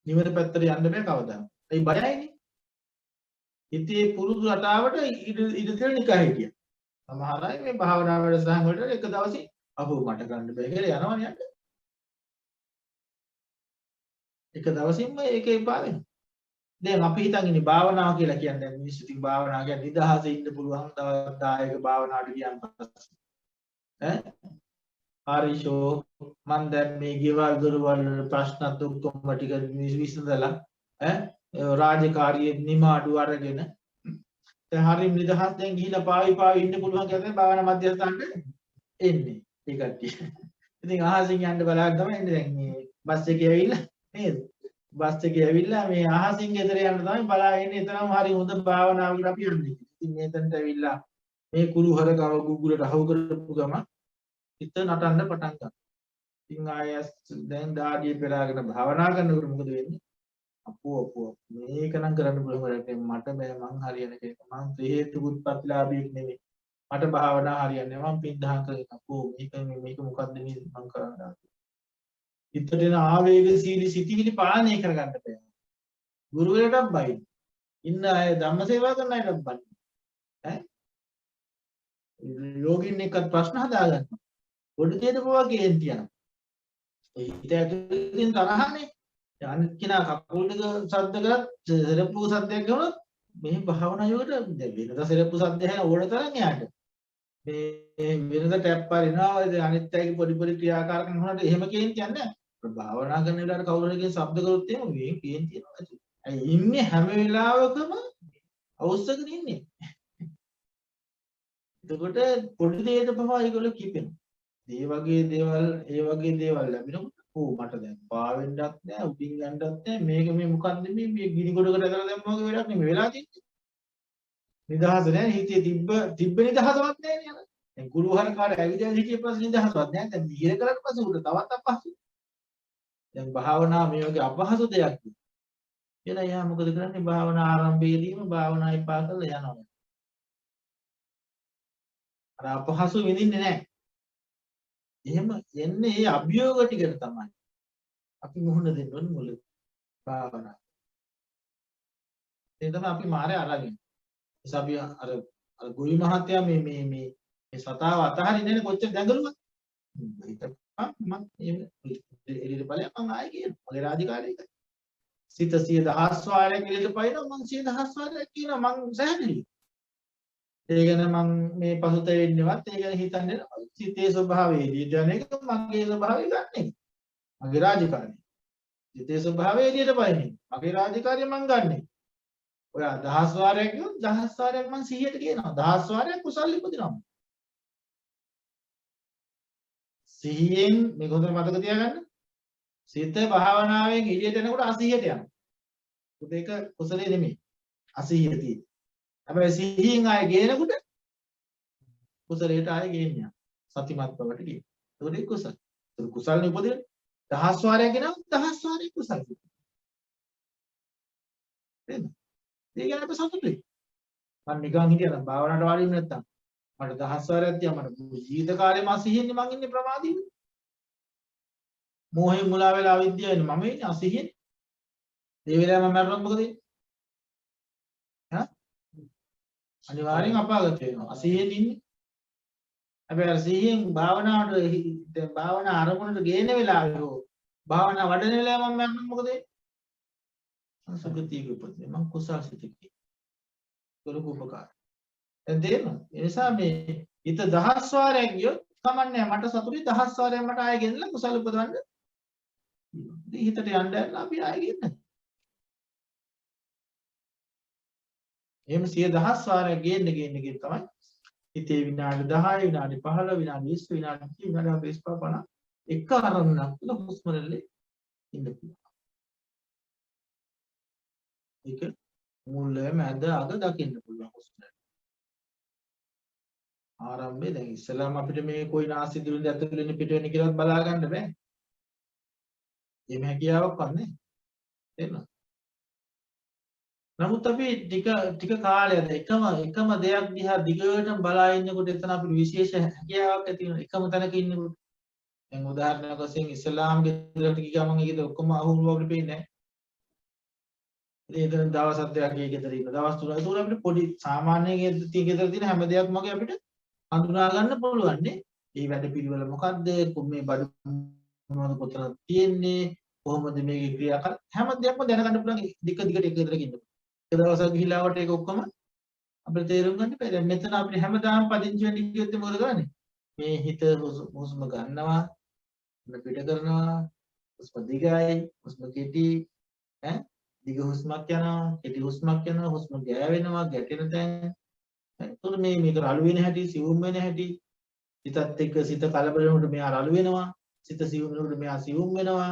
නිවන පැත්තට යන්න බෑ කවදාවත්. ඒ බයයිනේ. ඉතින් පුරුදු රටාවට ඉඳ දෙන නිකා හිටියා. සමහර අය මේ භාවනා වැඩසටහන් වලට එක දවසේ අපෝ මට ගන්න බෑ කියලා යනවනේ යන්න. එක දවසින්ම ඒක එපා වෙනවා. දැන් අපි හිතන් ඉන්නේ භාවනාව කියලා කියන්නේ දැන් මිනිස්සු ඉතින් භාවනාව කියන්නේ නිදහසේ ඉන්න පුළුවන් තවත් දායක භාවනාවට ගියන් පස්සේ හරිෂෝ මන් දැන් මේ ගෙවල් දොරවල් ප්‍රශ්නත් ඔක්කොම ටික විසඳලා රාජකාරියේ නිමාඩු අරගෙන දැන් හරිය නිදහස් දැන් ගිහිලා පාවි ඉන්න පුළුවන් කියලා භාවනා මධ්‍යස්ථානට එන්නේ ඒ කට්ටිය. ඉතින් අහසින් යන්න බලාගෙන තමයි එන්නේ දැන් මේ බස් එකේ ඇවිල්ලා නේද? බස් එකේ ඇවිල්ලා මේ අහසින් ගෙදර යන්න තමයි බලාගෙන ඉන්නේ. එතරම් හරි හොඳ භාවනාවකට අපි යන්නේ. ඉතින් මෙතනට ඇවිල්ලා මේ කුරුහර ගව ගුගුලට අහු කරපු ගම හිත නටන්න පටන් ගන්නවා. ඉතින් ආයෙත් දැන් දාඩිය පෙරාගෙන භාවනා කරනකොට මොකද වෙන්නේ? අපෝ මේක නම් කරන්න පුළුවන් වැඩක් මට බෑ මං හරියන කෙනෙක්. මං ත්‍රි හේතු උත්පත්තිලාභියෙක් නෙමෙයි. මට භාවනා හරියන්නේ නැහැ. මං පින්දහම් කරගෙන අපෝ මේක මොකද්ද මේ මං කරන්නේ? හිතට එන ආවේගශීලී සිතිවිලි පාලනය කරගන්න බෑ. ගුරුවරයාටත් බයි. ඉන්න අය ධම්ම සේවා කරන අයටත් බයි. ඈ යෝගින් එක්කත් ප්‍රශ්න හදාගන්න. පොඩි දෙයක පවා කේන්ති යනවා. ඒ හිත ඇතුලෙන් තරහනේ. අනිත් කෙනා කකුල් දෙක සද්ද කරත් සෙරප්පු සද්දයක් ගවනොත් මේ භාවනා යෝගයට වෙනද සෙරප්පු සද්ද ඇහෙන ඕන තරම් යාට. මේ වෙනද ටැප් පරිනවා අනිත් අයගේ පොඩි ක්‍රියාකාරකම් වුණාට එහෙම කේන්ති යන්නේ නැහැ. භාවනා කරන වෙලාවට කවුරු හරි කියන ශබ්ද කරොත් එහෙම මේ කේන්ති යනවා. ඇයි ඉන්නේ හැම වෙලාවකම අවශ්‍යකද ඉන්නේ. එතකොට පොඩි දෙයක පවා ඒගොල්ලෝ කිපෙනවා. ඒ වගේ දේවල් ලැබෙනකොට මට දැන් පාවෙන්නත් නෑ උඩින් යන්නත් නෑ මේක මේ මොකද්ද මේ ගිනි ගොඩකට ඇදලා දැම්මා වගේ වැඩක් නෙමෙයි වෙලා තියෙන්නේ. නිදහස නෑ හිතේ තිබ්බ නිදහසවත් නෑ නේද? දැන් ගුරුහර කාට ඇවිදලා හිටිය පස්සේ නිදහසවත් නෑ. දැන් විහිර කරලා පස්සේ උඩ තවත් අපහසුයි. දැන් භාවනා මේ වගේ අපහසු දෙයක් කියලා එයා මොකද කරන්නේ? භාවනා ආරම්භයේදීම භාවනා එපා කරලා යනවා. අර අපහසු විඳින්නේ නෑ. එහෙම එන්නේ ඒ අභියෝග ටිකට තමයි. අපි මුහුණ දෙන්න ඕනේ මුල භාවනා. ඒ තමයි අපි මාරේ අරගෙන. ඒස අපි අර ගුරු මහත්තයා මේ සතාව අතහරින්නේ කොච්චර දැඟලුවද? හිතපන් මම එළියට ඵලයක් මම ආයෙ කියනවා. මගේ රාජකාරියක. සිත 100,000 වාරයක් එළියට පයින්නවා මම 100,000 වාරයක් කියනවා මම සෑහලුයි. ඒ ගැන මම මේ පසුතැවෙන්නේවත් ඒ ගැන හිතන්නේ සිතේ ස්වභාවයේදී යන එක මගේ ස්වභාවය ගන්න. මගේ රාජකාරිය. සිතේ ස්වභාවය එළියට පයින්නේ. මගේ රාජකාරිය මම ගන්නෙ. ඔය 1000 වාරයක් කියොත් 1000 වාරයක් මම 100ට කියනවා. 1000 වාරයක් කුසල් ඉපදිනවා. සිහියෙන් මේක හොඳට මතක තියාගන්න. සිත භාවනාවෙන් එළියට එනකොට 80ට යනවා. ඒක කුසලයේ නෙමෙයි. 80 තියෙන්නේ. හැබැයි සිහියෙන් ආයෙ ගේනකොට කුසලයට ආයෙ ගේන්නේ. සතිමත් බවට ගියේ. ඒක කුසල. ඒක කුසල්නේ උපදින 1000 වාරයක් ගෙනව 1000 වාරයක් කුසල. නේද? ඒ ගැන අපි සතුටුයි. මම නිකන් හිටියනම් භාවනාවට වාඩි වෙන්නේ නැත්තම් මට 1000 වාරයක් තියා මට ජීවිත කාලෙම 80 මං ඉන්නේ ප්‍රමාදීව. මෝහයෙන් මුලා වෙලා අවිද්‍යාවෙන් මම ඉන්නේ 80. ඒ වෙලාවෙම මම මරනොත් මොකද වෙන්නේ? හා? අනිවාර්යෙන් අපාගත වෙනවා. 80 ඉන්නේ. හැබැයි 100න් භාවනාවට භාවනා ආරමුණට ගේන වෙලාවේ හෝ භාවනා වඩන වෙලාවේ මම මරනොත් මොකද වෙන්නේ? සුගතියක උපදින මම කුසල් සිතකි. කරුක උපකාර. දැන් තේරෙනවද? ඒ නිසා මේ හිත 1000 වාරයක් ගියොත් කමන්නේ මට සතුටුයි 1000 වාරයක් මට ආයෙ ගෙනලා කුසල උපදවන්න. ඉතින් හිතට යන්න අපි ආයෙ ගෙන්න. එහෙම 100,000 වාරයක් ගේන්න තමයි හිතේ විනාඩි 10 විනාඩි 15 විනාඩි 20 විනාඩි 30 විනාඩි 45 එක අරමුණක් තුළ හුස්ම රැල්ලේ ඉන්න පුළුවන්. ඒක මුල මැද අග දකින්න පුළුවන් හුස්ම රැල්ල. ආරම්භයේ දැන් ඉස්සලාම අපිට මේ කොයි නාසිදුලින්ද ඇතුළේ පිට වෙන්නේ කියලාත් බලා ගන්න බෑ. එහෙම හැකියාවක් වන්නේ. තේරෙනවද? නමුත් අපි ටික කාලයක එකම දෙයක් දිහා දිගටම බලා ඉන්නකොට එතන අපිට විශේෂ හැකියාවක් ඇති වෙනවා. එකම තැනක ඉන්නකොට. දැන් උදාහරණයක් වශයෙන් ඉස්ලාම් ගෙදරට ගියාම ඒකද ඔක්කොම අහුණු වගේ පේන්නේ නැහැ. ඉතින් දවස් හතක් ගෙදර ඉන්න. දවස් 3 ඒක අපිට පොඩි සාමාන්‍ය ගෙදර තියෙන හැම දෙයක්ම වගේ අපිට හඳුනා ගන්න පුළුවන් නේ. මේ වැඩ පිළිවෙල මොකද්ද? මේ බඩු මොනවද කොතන තියෙන්නේ? කොහොමද මේකේ ක්‍රියාකාර හැම දෙයක්ම දැනගන්න පුළුවන් දිගට එක ගෙදරක ඉන්නකොට. එක දවසක් ගිහිලාවට ඒක ඔක්කොම අපිට තේරුම් ගන්න බැහැ. දැන් මෙතන අපිට හැමදාම පදිංචි වෙන්න කිව්වොත් මොකද කරන්නේ? මේ හිත හුස්ම ගන්නවා, පිට කරනවා, හුස්ම දිගයි, හුස්ම කෙටි, දිග හුස්මක් යනවා, කෙටි හුස්මක් යනවා, හුස්ම ගෑවෙනවා, ගැටෙන තැන්. එතකොට මේක රළු වෙන හැටි, සිවුම් වෙන හැටි, හිතත් එක්ක සිත කලබල වෙනකොට මෙයා රළු වෙනවා, සිත සිවුම් වෙනකොට මෙයා සිවුම් වෙනවා.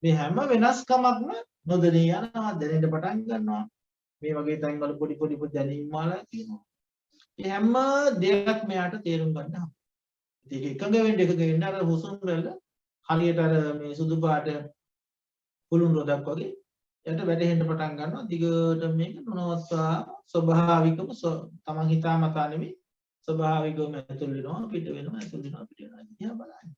මේ හැම වෙනස්කමක්ම නොදැනී යනවා දැනෙන්න පටන් ගන්නවා. මේ වගේ තැන් වල පොඩි පොඩි දැනීම් මාලා තියෙනවා. මේ හැම දෙයක්ම යාට තේරුම් ගන්න හම්බ. ඒක එකඟ වෙන්න අර හුස්ම වල හරියට අර මේ සුදු පාට කුළුණු රොදක් වගේ යට වැටෙන්න පටන් ගන්නවා. දිගට මේක නොනවත්වා ස්වභාවිකව තමන් හිතාමතා නෙමෙයි ස්වභාවිකවම ඇතුල් වෙනවා පිට වෙනවා ඇතුල් වෙනවා පිට වෙනවා දිහා බලන්න.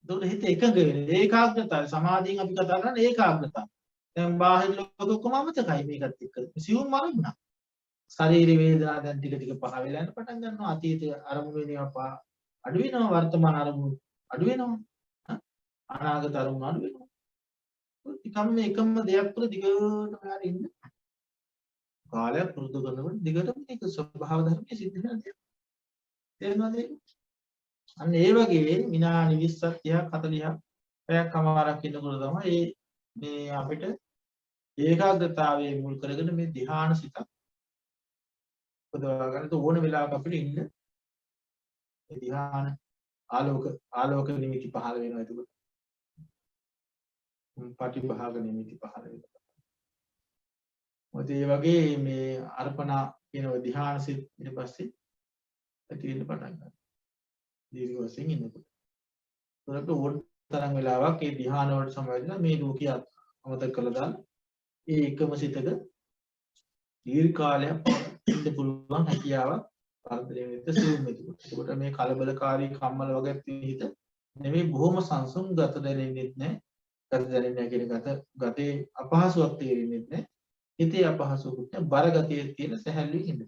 එතකොට හිත එකඟ වෙන්නේ ඒකාග්‍රතාවය. සමාධියෙන් අපි කතා කරන්නේ ඒකාග්‍රතාවය. දැන් බාහිර ලෝක ඔක්කොම අමතකයි මේකත් එක්ක. සිවුම් අරමුණක්. ශරීර වේදනා දැන් ටික ටික පහ වෙලා යන පටන් ගන්නවා. අතීත අරමුණු වෙනවා අඩු වෙනවා. වර්තමාන අරමුණු අඩු වෙනවා. අනාගත අරමුණු අඩු වෙනවා. නිකම් මේ එකම දෙයක් තුළ දිගටම හරි ඉන්න. කාලයක් පුරුදු කරනකොට දිගටම මේක ස්වභාව ධර්මයේ සිද්ධ වෙන දෙයක්. තේරෙනවද ඒක? අන්න ඒ වගේ විනාඩි 20ක් 30ක් 40ක් පැයක් කමාරක් ඉන්නකොට තමයි මේ අපිට ඒකාග්‍රතාවයේ මුල් කරගෙන මේ ධ්‍යාන සිතක් උපදවා ගන්න ඕන වෙලාවක අපිට ඉන්න මේ ධ්‍යාන ආලෝක නිමිති පහළ වෙනවා. එතකොට පටිභාග නිමිති පහළ වෙනවා. මොකද මේ වගේ මේ අර්පණා කියන ධ්‍යාන සිත ඊට පස්සේ ඇති වෙන්න පටන් ගන්නවා. දීර්ඝ වශයෙන් ඉන්නකොට. ඒකට ඕන තරම් වෙලාවක් මේ ධ්‍යාන වලට සමවැදලා මේ ලෝකිය අමතක කළා දාලා ඒ එකම සිතක දීර්ඝ කාලයක් ඉන්න පුළුවන් හැකියාවක් වර්ධනය වෙද්දී සිවුම් වෙනවා. ඒකට මේ කලබලකාරී කම්මල වගේ හිත නෙමෙයි බොහොම සංසුන් ගත දැනෙන්නේ නැහැ. ගත දැනෙන්නේ නැහැ කියන ගතේ අපහසුයක් තේරෙන්නේ නැහැ. හිතේ අපහසුකුත් බර ගතිය තියෙන සැහැල්ලුවෙන් ඉන්න.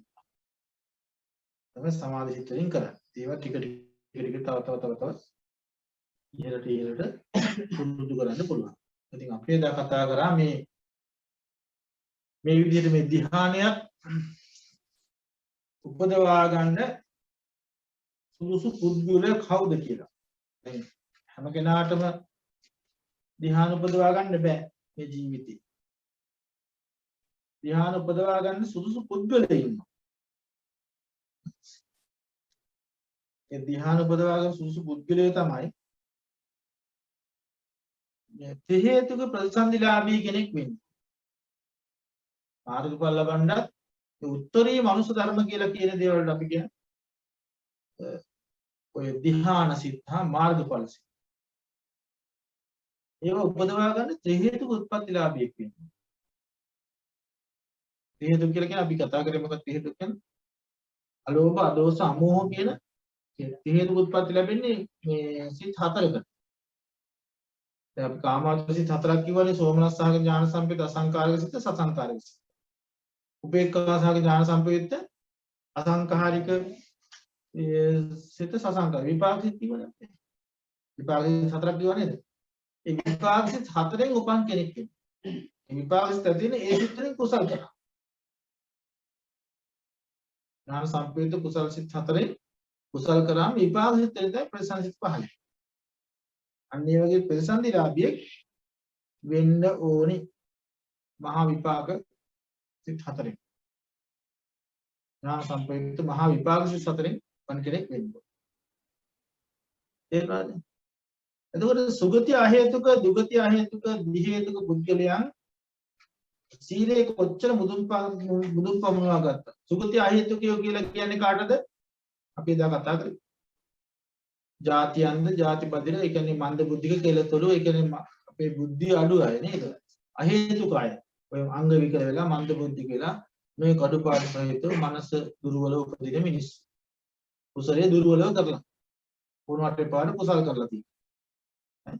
තමයි සමාධි සිත වලින් කරන්නේ. ඒවා ටික ටික තව ඉහළට පුරුදු කරන්න පුළුවන්. ඉතින් අපි එදා කතා කරා මේ විදිහට මේ ධ්‍යානයක් උපදවා ගන්න සුදුසු පුද්ගලයා කවුද කියලා. දැන් හැම කෙනාටම ධ්‍යාන උපදවා ගන්න බෑ මේ ජීවිතේ. ධ්‍යාන උපදවා ගන්න සුදුසු පුද්ගලයෙක් ඉන්නවා. ඒ ධ්‍යාන උපදවා ගන්න සුදුසු පුද්ගලයා තමයි ත්‍රි හේතුක ප්‍රතිසන්දිලාභී කෙනෙක් වෙන්නේ. මාර්ගඵල ලබන්නත් උත්තරී මනුෂ්‍ය ධර්ම කියලා කියන දේවල් අපි කියන ඔය ධ්‍යාන සිත හා මාර්ගඵල සිත. ඒව උපදවා ගන්න ත්‍රි හේතුක උත්පත්තිලාභීෙක් වෙනවා. ත්‍රි හේතුක කියලා කියන්නේ අපි කතා කරේ මොකක්ද ත්‍රි හේතුක කියන්නේ? අලෝභ, අදෝස, අමෝහ කියන ත්‍රි හේතුක උත්පත්ති ලැබෙන්නේ මේ සිත් හතරකට. දැන් අපි කාමාවචර සිත් හතරක් කිව්වනේ සෝමනස්සහක ඥාන සම්පේත අසංකාරික සිත සසංකාරික සිත. උපේක්ඛාසහක ඥාන සම්පේත අසංකාරික සිත සසංකාර විපාක සිත් කිව්වනේ. විපාක සිත් හතරක් කිව්වා නේද? ඒ විපාක සිත් හතරෙන් උපන් කෙනෙක් වෙනවා. මේ විපාක සිත් තියෙන ඒ සිත්ෙන් කුසල් කරනවා. ඥාන සම්පේත කුසල් සිත් හතරෙන් කුසල් කරාම විපාක සිත් දෙකයි ප්‍රසන්න සිත් පහයි. අන්න ඒ වගේ ප්‍රතිසන්දිලාභියෙක් වෙන්න ඕනි මහා විපාක සිත් හතරෙන්. ඥාන සම්ප්‍රයුක්ත මහා විපාක සිත් හතරෙන් වන් කෙනෙක් වෙන්න ඕනි. තේරුණාද? එතකොට සුගති අහේතුක, දුගති අහේතුක, දිහේතුක පුද්ගලයන් සීලේ කොච්චර මුදුන් පමුණවා ගත්තා. සුගති අහේතුකයෝ කියලා කියන්නේ කාටද? අපි එදා කතා කරේ. ජාතියන්ද ජාති බදින ඒ කියන්නේ මන්ද බුද්ධික කෙලතොළු ඒ කියන්නේ අපේ බුද්ධිය අඩු අය නේද? අහේතුක අය. ඔය අංග විකල වෙලා මන්ද බුද්ධික වෙලා මේ කඩුපාඩු සහිතව මනස දුර්වල උපදින මිනිස්සු. කුසලයේ දුර්වලව කරලා. වුණාට එපාට කුසල් කරලා තියෙනවා.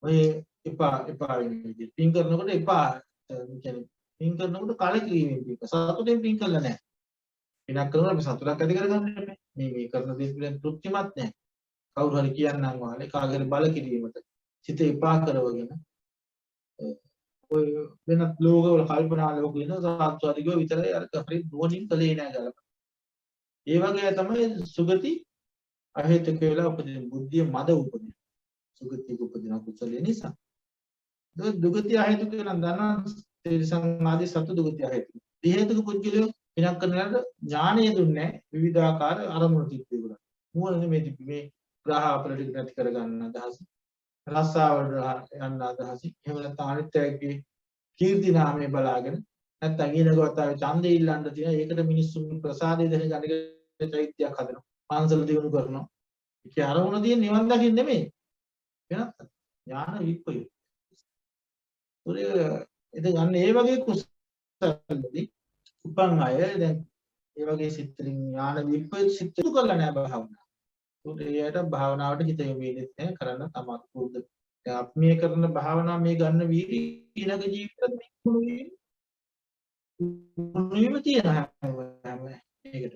ඔය එපා වෙන විදිහට. පින් කරනකොට එපා කියන්නේ පින් කරනකොට කලකිරීමෙන් පින්. සතුටෙන් පින් කළා නැහැ. පිනක් කරනකොට අපි සතුටක් ඇති කරගන්න බෑ. මේ කරන දේ පිළිබඳ තෘප්තිමත් නැහැ. කවුරු හරි කියන්නම් වාලේ කාගේරි බල කිරීමට සිත එපා කරවගෙන ඔය වෙනත් ලෝකවල කල්පනා ලෝක වෙන සාත්වාදිකව විතරයි අර හරි නුවණින් කලේ නෑ ගලප. ඒ වගේ තමයි සුගති අහේතුක වේලා උපදින බුද්ධිය මද උපදින. සුගතික උපදින කුසලයේ නිසා. දුගති අහේතුක කියලා දන්නා තිරසං ආදී සතු දුගති අහේතුක. හේතුක පුද්ගලයෝ විනාශ කරනකොට ඥානය දුන්නේ විවිධාකාර අරමුණු තිබ්බේ උගල. නුවණ නෙමෙයි තිබ්බේ මේ ග්‍රහ අපලට නැති කර ගන්න අදහස. රස්සාවට යන්න අදහසින් එහෙම නැත්නම් අනිත් අයගේ කීර්ති නාමය බලාගෙන නැත්නම් ඊළඟවතාවේ ඡන්දය ඉල්ලන්න තියෙන ඒකට මිනිස්සුන් ප්‍රසාදය දෙන ගණක චෛත්‍යයක් හදනවා පන්සල දිනු කරනවා ඒක අරමුණ තියෙන නිවන් දකින්න නෙමෙයි වෙනත් ඥාන විප්‍රයුක්ත ඉතින් අන්න ඒ වගේ කුසලදී උපන් අය දැන් ඒ වගේ සිත්වලින් ඥාන විප්‍රයුක්ත සිත් කරලා නැහැ භාවනාව. ඒකට භාවනාවට හිත යොමු වෙන්නේ නැහැ කරන්න තමයි පුරුදු. දැන් අපි මේ කරන භාවනාව මේ ගන්න වීර්ය ඊළඟ ජීවිතෙත් මුළුවීම තියෙන හැම ඒකට.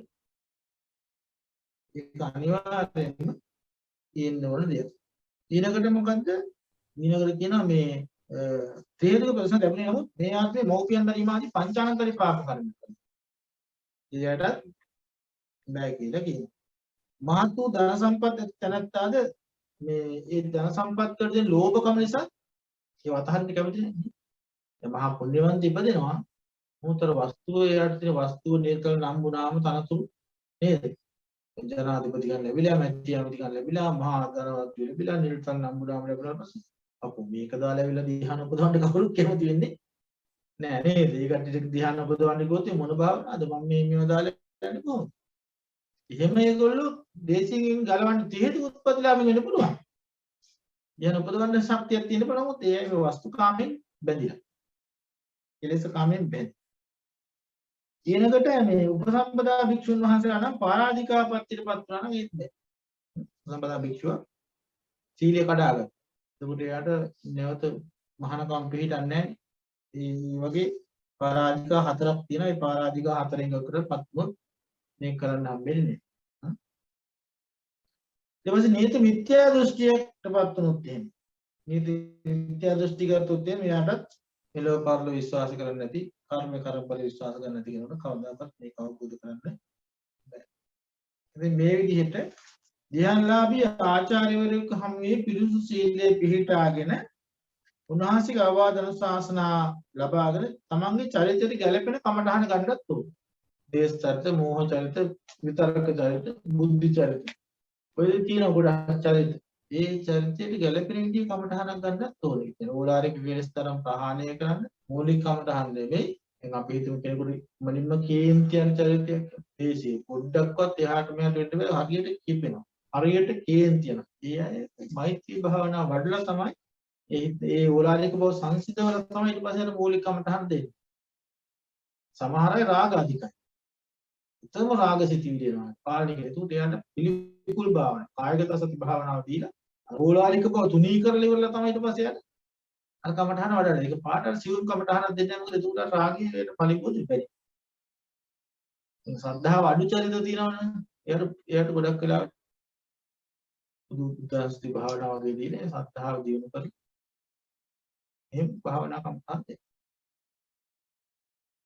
ඒක අනිවාර්යෙන්ම තියෙන්න ඕන දෙයක්. ඊළඟට මොකද්ද? ඊළඟට කියනවා මේ තේරුක ප්‍රශ්න ලැබුණේ නමුත් මේ ආත්මේ මෞපියන් දරීමාදී පංචානන්තරි පාප කර්ම කරනවා. ඊයටත් බෑ කියලා කියනවා. මහත් වූ ධන සම්පත් තැනත්තාද මේ ඒ ධන සම්පත් වලට දෙන ලෝභකම නිසා ඒ වතහරින්න කැමති නැහැ. දැන් මහා පුණ්‍යවන්ත ඉපදෙනවා. මොහොතර වස්තුව එයාට තියෙන වස්තුව නිර්කල නම්බුනාම තනතුරු නේද? ජනාධිපති ගන්න ලැබිලා මැතිවරණ ගන්න ලැබිලා මහා ධනවත් ලැබිලා නිර්කල නම්බුනාම ලැබුණාට පස්සේ අපෝ මේක දාලා ඇවිල්ලා ධ්‍යාන උපදවන්න කවුරුත් කැමති වෙන්නේ නෑ නේද? ඒ කට්ටියට ධ්‍යාන උපදවන්න ගියොත් මොන භාවනාවද මම මේව දාලා යන්නේ කොහොමද? එහෙම ඒගොල්ලෝ දේශින් ගලවන්න 30 උත්පත්තිලාභ වෙන්න පුළුවන්. ධ්‍යාන උපදවන්න ශක්තියක් තියෙන බව නමුත් ඒ වස්තු කාමෙන් බැඳිලා. කෙලෙස් කාමෙන් බැඳි. ඊනකට මේ උපසම්පදා භික්ෂුන් වහන්සේලා නම් පරාධිකාපත්තියටපත් වුණා නම් ඒත් බෑ. උපසම්පදා භික්ෂුව සීලය කඩාගත්තා. එතකොට එයාට නැවත මහානකම් පිළිටන්නේ නැහැ. ඒ වගේ පරාධිකා හතරක් තියෙනවා. ඒ පරාධිකා හතරෙන් එකකටපත් වුණොත් මේක කරන්න හම්බෙන්නේ නැහැ. ඊට පස්සේ නීති මිත්‍යා දෘෂ්ටියකටපත් වුණොත් එහෙම. නීති මිත්‍යා දෘෂ්ටි කරතොත් එහෙම එයාටත් මෙලොව පරලොව විශ්වාස කරන්නේ නැති කර්ම කරබල විශ්වාස කරන්නේ නැති කෙනෙකුට කවදාකවත් මේක අවබෝධ කරන්න බෑ. ඉතින් මේ විදිහට ධ්‍යානලාභී ආචාර්යවරයෙක් හමුවේ පිරිසු සීලයේ පිහිටාගෙන උන්වහන්සේගේ අවවාද අනුශාසනා ලබාගෙන තමන්ගේ චරිතයට ගැළපෙන කමඨහන ගන්නත් ඕන. දේශ චරිත, මෝහ චරිත, විතරක චරිත, බුද්ධි චරිත. ඔය තියෙන ගොඩක් චරිත. ඒ චරිතයට ගැළපෙන විදිහේ කමඨහනක් ගන්නත් ඕනේ. ඒ ඕලාරික විරස්තරම් ප්‍රහාණය කරන්න මූලික කමඨහන් දෙමෙයි. දැන් අපි හිතමු කෙනෙකුට මනින්ම කේන්තියන් චරිතයක්. ඒසී පොඩ්ඩක්වත් එහාට මෙහාට වෙන්න බෑ හරියට කිපෙනවා. හරියට කේන්තියන. ඒ අය මෛත්‍රී භාවනාව වඩලා තමයි ඒ ඕලාරික බව සංසිඳවල තමයි ඊට පස්සේ අර මූලික කමඨහන් දෙන්නේ. සමහර අය රාග අධිකයි. උත්තම රාග සිතිවිලි එනවා. පාලනය කරේ. ඒකට එයාට පිළිකුල් භාවනාව, කායගත සති භාවනාව දීලා ඕලාරික බව තුනී කරලා ඉවරලා තමයි ඊට පස්සේ යන්නේ. අර කමඨහන වඩන්නේ. ඒක පාටට සිවුම් කමඨහනක් දෙන්නේ මොකද? ඒකට රාගයේ පරිපූර්ණ වෙයි. ශ්‍රද්ධාව අඩු චරිත තියෙනවනේ. එයාට ගොඩක් වෙලාවට බුද්ධාස්ති භාවනාව වගේ දීලා ශ්‍රද්ධාව දියුණු කරලා එහෙම භාවනා කමඨහන් දෙන්න.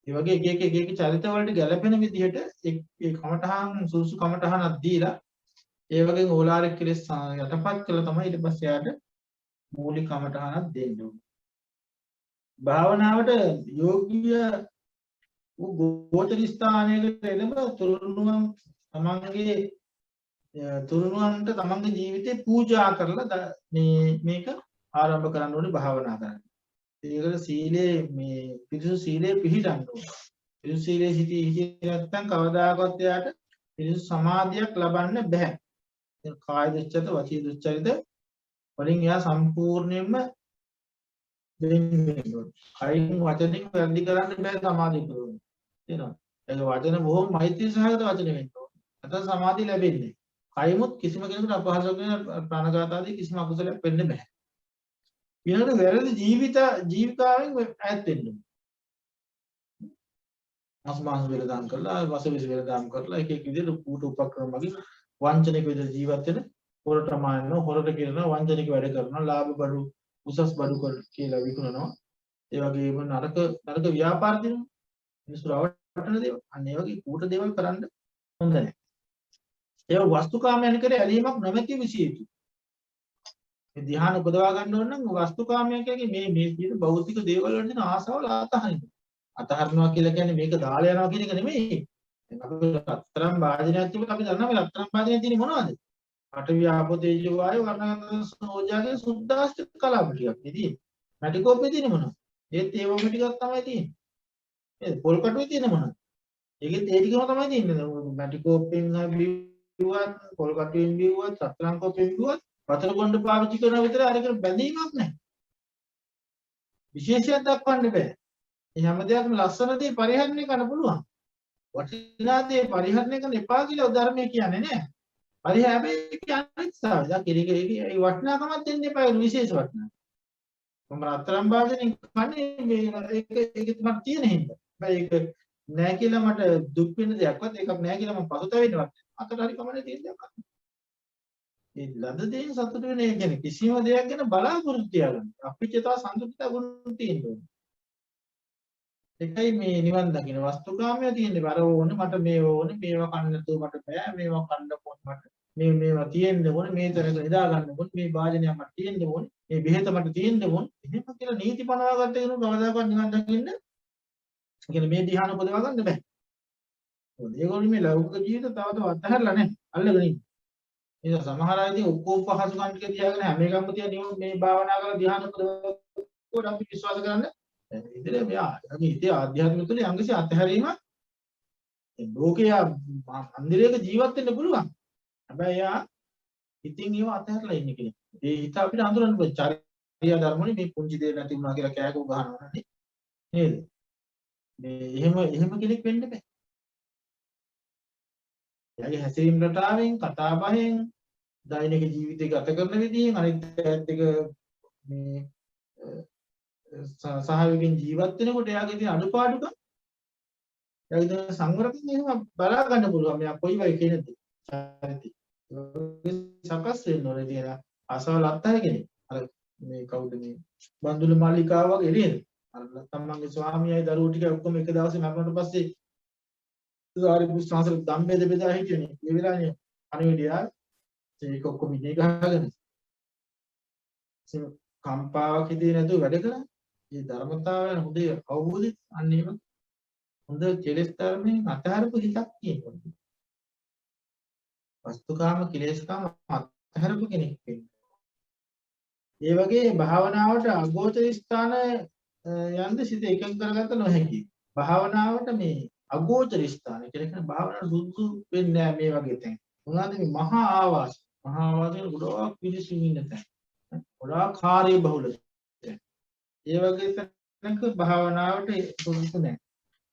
ඒ වගේ එක චරිත වලට ගැළපෙන විදිහට ඒ කමඨහන් සුසු කමඨහනක් දීලා ඒ වගේ ඕලාරික කෙලෙස් යටපත් කළා තමයි ඊට පස්සේ යාට මූලික කමඨහනක් දෙන්න ඕනේ. භාවනාවට යෝග්‍ය ගෝචර ස්ථානයකට එළඹ තුරුණුවන්ට තමන්ගේ ජීවිතේ පූජා කරලා මේක ආරම්භ කරන්න ඕනේ භාවනා කරන්න. ඒකට සීලේ මේ පිරිසු සීලේ පිළිටන්න ඕනේ. පිරිසු සීලේ හිතේ නැත්තම් කවදාකවත් එයාට පිරිසු සමාධියක් ලබන්න බෑ. ඒ කාය දුස්චරිත, වචී දුස්චරිත වලින් එයා සම්පූර්ණයෙන්ම දෙන්න ඕනේ. කයින් වචනෙන් වැඩි කරන්න බෑ සමාධිය කරන්නේ. තේරෙනවද? ඒක වචන බොහොම මෛත්‍රී සහගත වචන වෙන්න ඕනේ. නැත්නම් සමාධිය ලැබෙන්නේ. කයමුත් කිසිම කෙනෙකුට අපහසුයක් වෙන ප්‍රාණඝාත ආදී කිසිම අකුසලයක් වෙන්න බෑ. ඊළඟට වැරදි ජීවිතාවෙන් ඈත් වෙන්න ඕනේ. මාංශ වේලදාම් කරලා, වසවිස වේලදාම් කරලා එක විදිහට කූට උපක්‍රම වගේ වංචනික විදිහට ජීවත් වෙන හොරට මානනවා, හොරට කියනවා, වංචනික වැඩ කරනවා, ලාභ බඩු උසස් බඩු කියලා විකුණනවා. ඒ වගේම නරක ව්‍යාපාර දිනවා. මිනිස්සු රවට්ටන දේවල්. අන්න ඒ වගේ කූට දේවල් කරන්න හොඳ නැහැ. ඒ වස්තුකාමයන් කරේ ඇලීමක් නොමැති විසිය යුතුයි. මේ ධ්‍යාන උපදවා ගන්න ඕන නම් වස්තුකාමයන් කියන්නේ මේ විදිහට භෞතික දේවල් වල තියෙන ආසාවල අතහරින්න. අතහරිනවා කියලා කියන්නේ මේක දාලා යනවා කියන එක නෙමෙයි. දැන් අපි රත්තරන් භාජනයක් තිබුණා අපි දන්නවා මේ රත්තරන් භාජනයේ තියෙන්නේ මොනවද? පඨවි ආපෝ තේජෝ වායෝ වර්ණගත ඕජාගේ සුද්ධාෂ්ටක කලාප ටිකක් ඉතින් මැටි කෝප්පේ තියෙන මොනවද? ඒත් ඒ වගේ ටිකක් තමයි තියෙන්නේ. නේද? පොල් කටුවේ තියෙන මොනවද? ඒකෙත් ඒ ටිකම තමයි තියෙන්නේ. මැටි කෝප්පෙන් බිව්වත්, පොල් කටුවෙන් බිව්වත්, රත්තරන් කෝප්පෙන් බිව්වත් වතුර කොණ්ඩ පාවිච්චි කරන විතර අරක බැඳීමක් නැහැ. විශේෂයක් දක්වන්න බෑ. මේ හැම දෙයක්ම ලස්සන දේ පරිහරණය කරන්න පුළුවන්. වටිනා දේ පරිහරණය කරන්න එපා කියලා ධර්මයේ කියන්නේ නෑ. හැබැයි කියන්නේ ස්ථාවර. දැන් කෙනෙක්ගේ ඒ වටිනාකමක් දෙන්න එපා ඒ විශේෂ වටිනාකම. මම රත්තරන් භාජනෙන් කන්නේ මේ ඒක තමයි තියෙන හින්දා. හැබැයි ඒක නෑ කියලා මට දුක් වෙන දෙයක්වත් ඒකක් නෑ කියලා මම පසුතැවෙන්නවත් අතට හරි කමන්නේ තියෙන දෙයක්. ඒ ලද දෙයින් සතුට වෙන එක කියන්නේ කිසිම දෙයක් ගැන බලාපොරොත්තු තියාගන්න. අපිච්චතා සන්තුෂ්ඨිත ගුණ තියෙනවා. එකයි මේ නිවන් දකින්න වස්තුකාමයේ තියෙන්නේ බර ඕනේ මට මේ ඕනේ මේවා කන්න නැතුව මට බෑ මේවා කන්න ඕනේ මට මේවා තියෙන්න ඕනේ මේ තරක නිදා ගන්න ඕනේ මේ භාජනයක් මට තියෙන්න ඕනේ මේ බෙහෙත මට තියෙන්න ඕනේ එහෙම කියලා නීති පනවාගත්ත කෙනෙකු කවදාකවත් නිවන් දකින්න කියන්නේ මේ ධ්‍යාන උපදවා ගන්න බෑ. මොකද ඒගොල්ලෝ මේ ලෞකික ජීවිත තවද අත්හැරලා නැහැ අල්ලගෙන ඉන්නේ. ඒක සමහර අය ඉතින් ඔක්කොම පහසුකම් ටික තියාගෙන හැම එකක්ම තියා මේ භාවනා කරලා ධ්‍යාන උපදවලා අපි විශ්වාස කරන්නේ ඉතින් මෙයා මේ ඉතින් ආධ්‍යාත්මික තුනේ යම්කිසි අත්හැරීම ලෝකයේ මන්දිරයක ජීවත් වෙන්න පුළුවන්. හැබැයි යා ඉතින් ඒව අත්හැරලා ඉන්නේ කෙනෙක්. ඒ හිත අපිට අඳුරන්න පුළුවන්. චාරියා ධර්මනේ මේ පුංචි දේ නැති වුණා කියලා කෑකෝ ගහනවා නේද? මේ එහෙම කෙනෙක් වෙන්න බෑ. එයාගේ හැසිරීම රටාවෙන් කතා බහෙන් දෛනික ජීවිතේ ගත කරන විදිහෙන් අනිත් පැත්තක මේ සහයෝගයෙන් ජීවත් වෙනකොට එයාගේ තියෙන අඩුපාඩුකම් එයාගේ තියෙන සංවරකම් එහෙම බලා ගන්න පුළුවන්. මෙයා කොයි වගේ කෙනෙක්ද? චරිතය. සකස් වෙන්න ඕනේ තියෙන අසවල් අත්තර කෙනෙක්. අර මේ කවුද මේ බන්දුල මාලිකාව වගේ නේද? අර තමන්ගේ ස්වාමියායි දරුවෝ ටික ඔක්කොම එක දවසේ මරණයට පස්සේ සාරිපුත් සාසල ධම්මේද බෙදා හිටියනේ. ඒ වෙලාවේ අනිවිදියා ඒක ඔක්කොම ඉන්නේ ගහගෙන. කම්පාවක් හිතේ නැතුව වැඩ කරා. මේ ධර්මතාවයන් හොඳේ අවබෝධය අන්න එහෙම හොඳ කෙලෙස් ධර්මයෙන් අතහැරපු හිතක් තියෙනවා. වස්තුකාම කෙලෙස්කාම අතහැරපු කෙනෙක් වෙන්නේ. ඒ වගේ භාවනාවට අගෝචර ස්ථාන යන්න සිත එකඟ කරගත්ත නොහැකි. භාවනාවට මේ අගෝචර ස්ථාන කියන්නේ භාවනාවට සුදුසු වෙන්නේ නැහැ මේ වගේ තැන්. මොනවාද මේ මහා ආවාස. මහා ආවාසයේ ගොඩක් පිළිසු ඉන්න තැන්. ගොඩාක් කාර්ය බහුල. ඒ වගේ තැනක භාවනාවට සුදුසු නැහැ.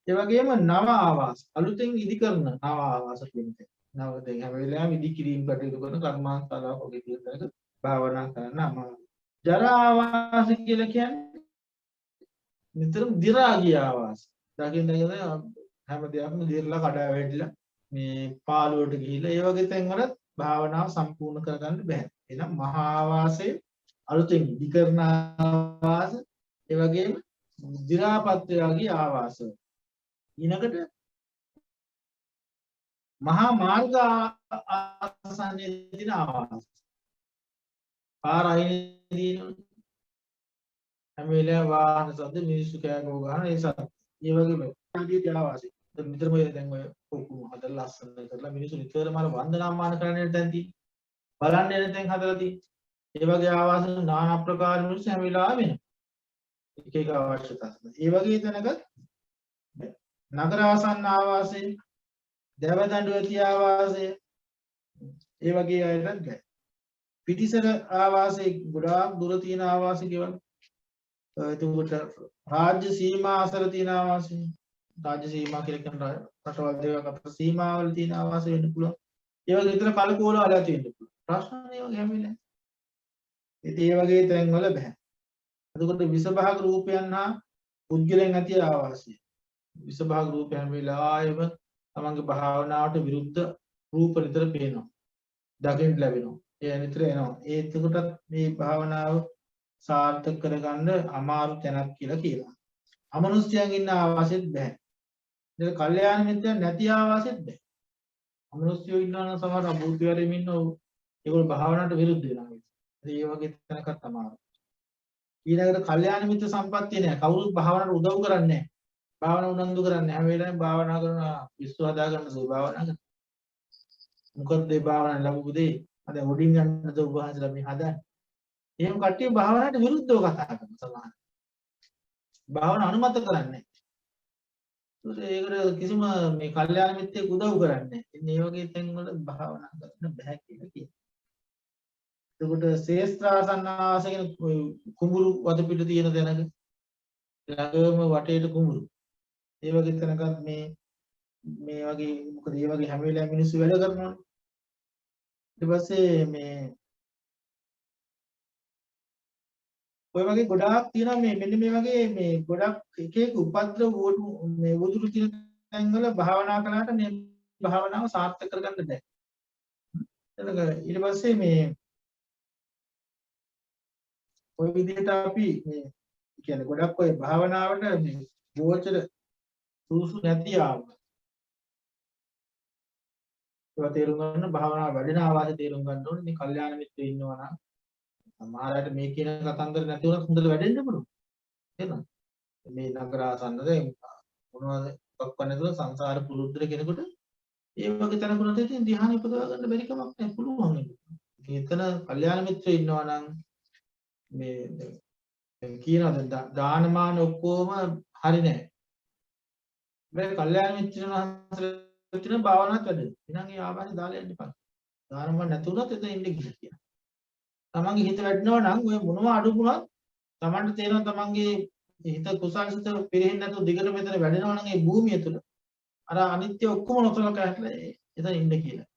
ඒ වගේම නව ආවාස අලුතෙන් ඉදි කරන නව ආවාස කියන්නේ. නව දැන් හැම වෙලාවෙම ඉදි කිරීම කටයුතු කරන කර්මාන්තලාවක් වගේ තියෙනක භාවනා කරන්න අමාරුයි. ජරා ආවාස කියලා කියන්නේ නිතරම දි รา ගිය ආවාස. දකින්න හැම දෙයක්ම දිරලා කඩා වැටිලා මේ පාළුවට ගිහිල්ලා ඒ වගේ තැන් වලත් භාවනාව සම්පූර්ණ කරගන්න බෑ. එහෙනම් මහා ආවාසයේ අලුතෙන් ඉදි කරන ආවාස ඒ වගේම දි รา පත්‍රයගේ ආවාස. ඊනකට මහා මාර්ග ආසන්නයේ දින ආවාස. පාර අයිනේ දින හැම වෙලාවෙම වාහන සද්ද මිනිස්සු කෑගෝ ගන්න ඒ සද්ද. ඒ වගේම ආදී ආවාසෙ. දැන් නිතරම දැන් ඔය ඔක්කොම හදලා ලස්සන කරලා මිනිස්සු නිතරම අර වන්දනාමාන කරන්නේ දැන් තියෙන්නේ. බලන්නේ නැතෙන් හදලා තියෙන්නේ. ඒ වගේ ආවාස নানা ආකාර මිනිස්සු හැම වෙලාවෙම වෙනවා. එක එක අවශ්‍යතා. ඒ වගේ තැනක නගර ආසන්න ආවාසය, දේවදඬුවති ආවාසය, ඒ වගේ අයටත් බෑ. පිටිසර ආවාසයේ ගොඩාක් දුර තියෙන ආවාස ගෙවල්. එතකොට රාජ්‍ය සීමා අසල තියෙන ආවාසය. රාජ්‍ය සීමා කියලා කියන රටවල් දෙකක් අතර සීමාවල තියෙන ආවාස වෙන්න පුළුවන්. ඒ වගේ විතර කලකෝල වල තියෙන්න පුළුවන්. ප්‍රශ්න නේ වගේ හැමිලා. ඉතින් ඒ වගේ තැන් වල බෑ. එතකොට විසභාග රූපයන් හා පුද්ගලයන් ඇති ආවාසය. විසභාග රූපයන් වෙලාවෙම තමන්ගේ භාවනාවට විරුද්ධ රූප නිතර පේනවා. දකින්න ලැබෙනවා. ඒ නිතර එනවා. ඒ එතකොටත් මේ භාවනාව සාර්ථක කරගන්න අමාරු තැනක් කියලා කියනවා. අමනුෂ්‍යයන් ඉන්න ආවාසෙත් බෑ. ඒක කල්යාණ මිත්‍රයන් නැති ආවාසෙත් බෑ. අමනුෂ්‍යයෝ ඉන්නවා නම් සමහර අභූතවරයෙම ඉන්නෝ ඒගොල්ලෝ භාවනාවට විරුද්ධ වෙනවා. ඒ වගේ තැනකට තමයි. ඊළඟට කල්යාණ මිත්‍ර සම්පත්තිය නෑ. කවුරුත් භාවනාවට උදව් කරන්නේ නෑ. භාවනා උනන්දු කරන්නේ හැම වෙලාවෙම භාවනා කරන විශ්ව හදා ගන්න සෝ භාවනා කරන. මොකද මේ භාවනා ලැබුවු දෙයි අද උඩින් යන්නද ඔබ වහන්සේලා මේ හදන්නේ. එහෙම කට්ටිය භාවනාවට විරුද්ධව කතා කරන සමහර. භාවනාව අනුමත කරන්නේ නැහැ. ඒකට කිසිම මේ කල්යාණ මිත්‍රයෙක් උදව් කරන්නේ නැහැ. ඉතින් මේ වගේ තැන්වල භාවනා කරන්න බෑ කියලා කියනවා. එතකොට ශේස්ත්‍රාසන්නාසගෙන කුඹුරු වද පිට තියෙන තැනක ළඟම වටේට කුඹුරු. ඒ වගේ තැනකත් මේ වගේ මොකද මේ වගේ හැම වෙලාවෙම මිනිස්සු වැඩ කරනවනේ. ඊට පස්සේ මේ ඔය වගේ ගොඩාක් තියෙනවා මේ මෙන්න මේ වගේ මේ ගොඩක් එක එක උපද්‍රව මේ උදුරු තියෙන තැන්වල භාවනා කළාට මේ භාවනාව සාර්ථක කරගන්න බැහැ. එතනක ඊට පස්සේ මේ ඔය විදිහට අපි මේ කියන්නේ ගොඩක් ඔය භාවනාවට මේ ගෝචර සූසු නැති ආව. ඒවා තේරුම් ගන්න භාවනාව වැඩෙන ආවාද තේරුම් ගන්න ඕනේ. මේ කල්යාණ මිත්‍රයෝ ඉන්නවා නම් සමහර අයට මේ කියන කතන්දර නැති වුණත් හොඳට වැඩෙන්න පුළුවන්. එහෙනම් මේ නගරාසන්නද මොනවද ඔක්කොම නැතුව සංසාර පුරුද්දර කෙනෙකුට ඒ වගේ තැනකට ඉතින් ධ්‍යාන උපදවා ගන්න බැරි කමක් නැහැ පුළුවන් නේද? එතන කල්යාණ මිත්‍රයෝ ඉන්නවා නම් මේ කියනවාද දානමාන ඔක්කොම හරි නැහැ. මේ කල්යාණ මිත්‍රයන් වහන්සේලා කියන භාවනාවත් වැඩි. එහෙනම් ඒ ආවාද දාලා යන්න එපා. දානමාන නැතුණත් එතන ඉන්න කියලා. තමන්ගේ හිත වැඩනවා නම් ඔය මොනවා අඩු වුණත් තමන්ට තේරෙනවා තමන්ගේ හිත කුසල්සිත පිරෙන්නේ නැතුව දිගට මෙතන වැඩෙනවා නම් ඒ භූමිය තුල අර අනිත්‍ය ඔක්කොම නොතලකා හිටලා එතන ඉන්න කියලා.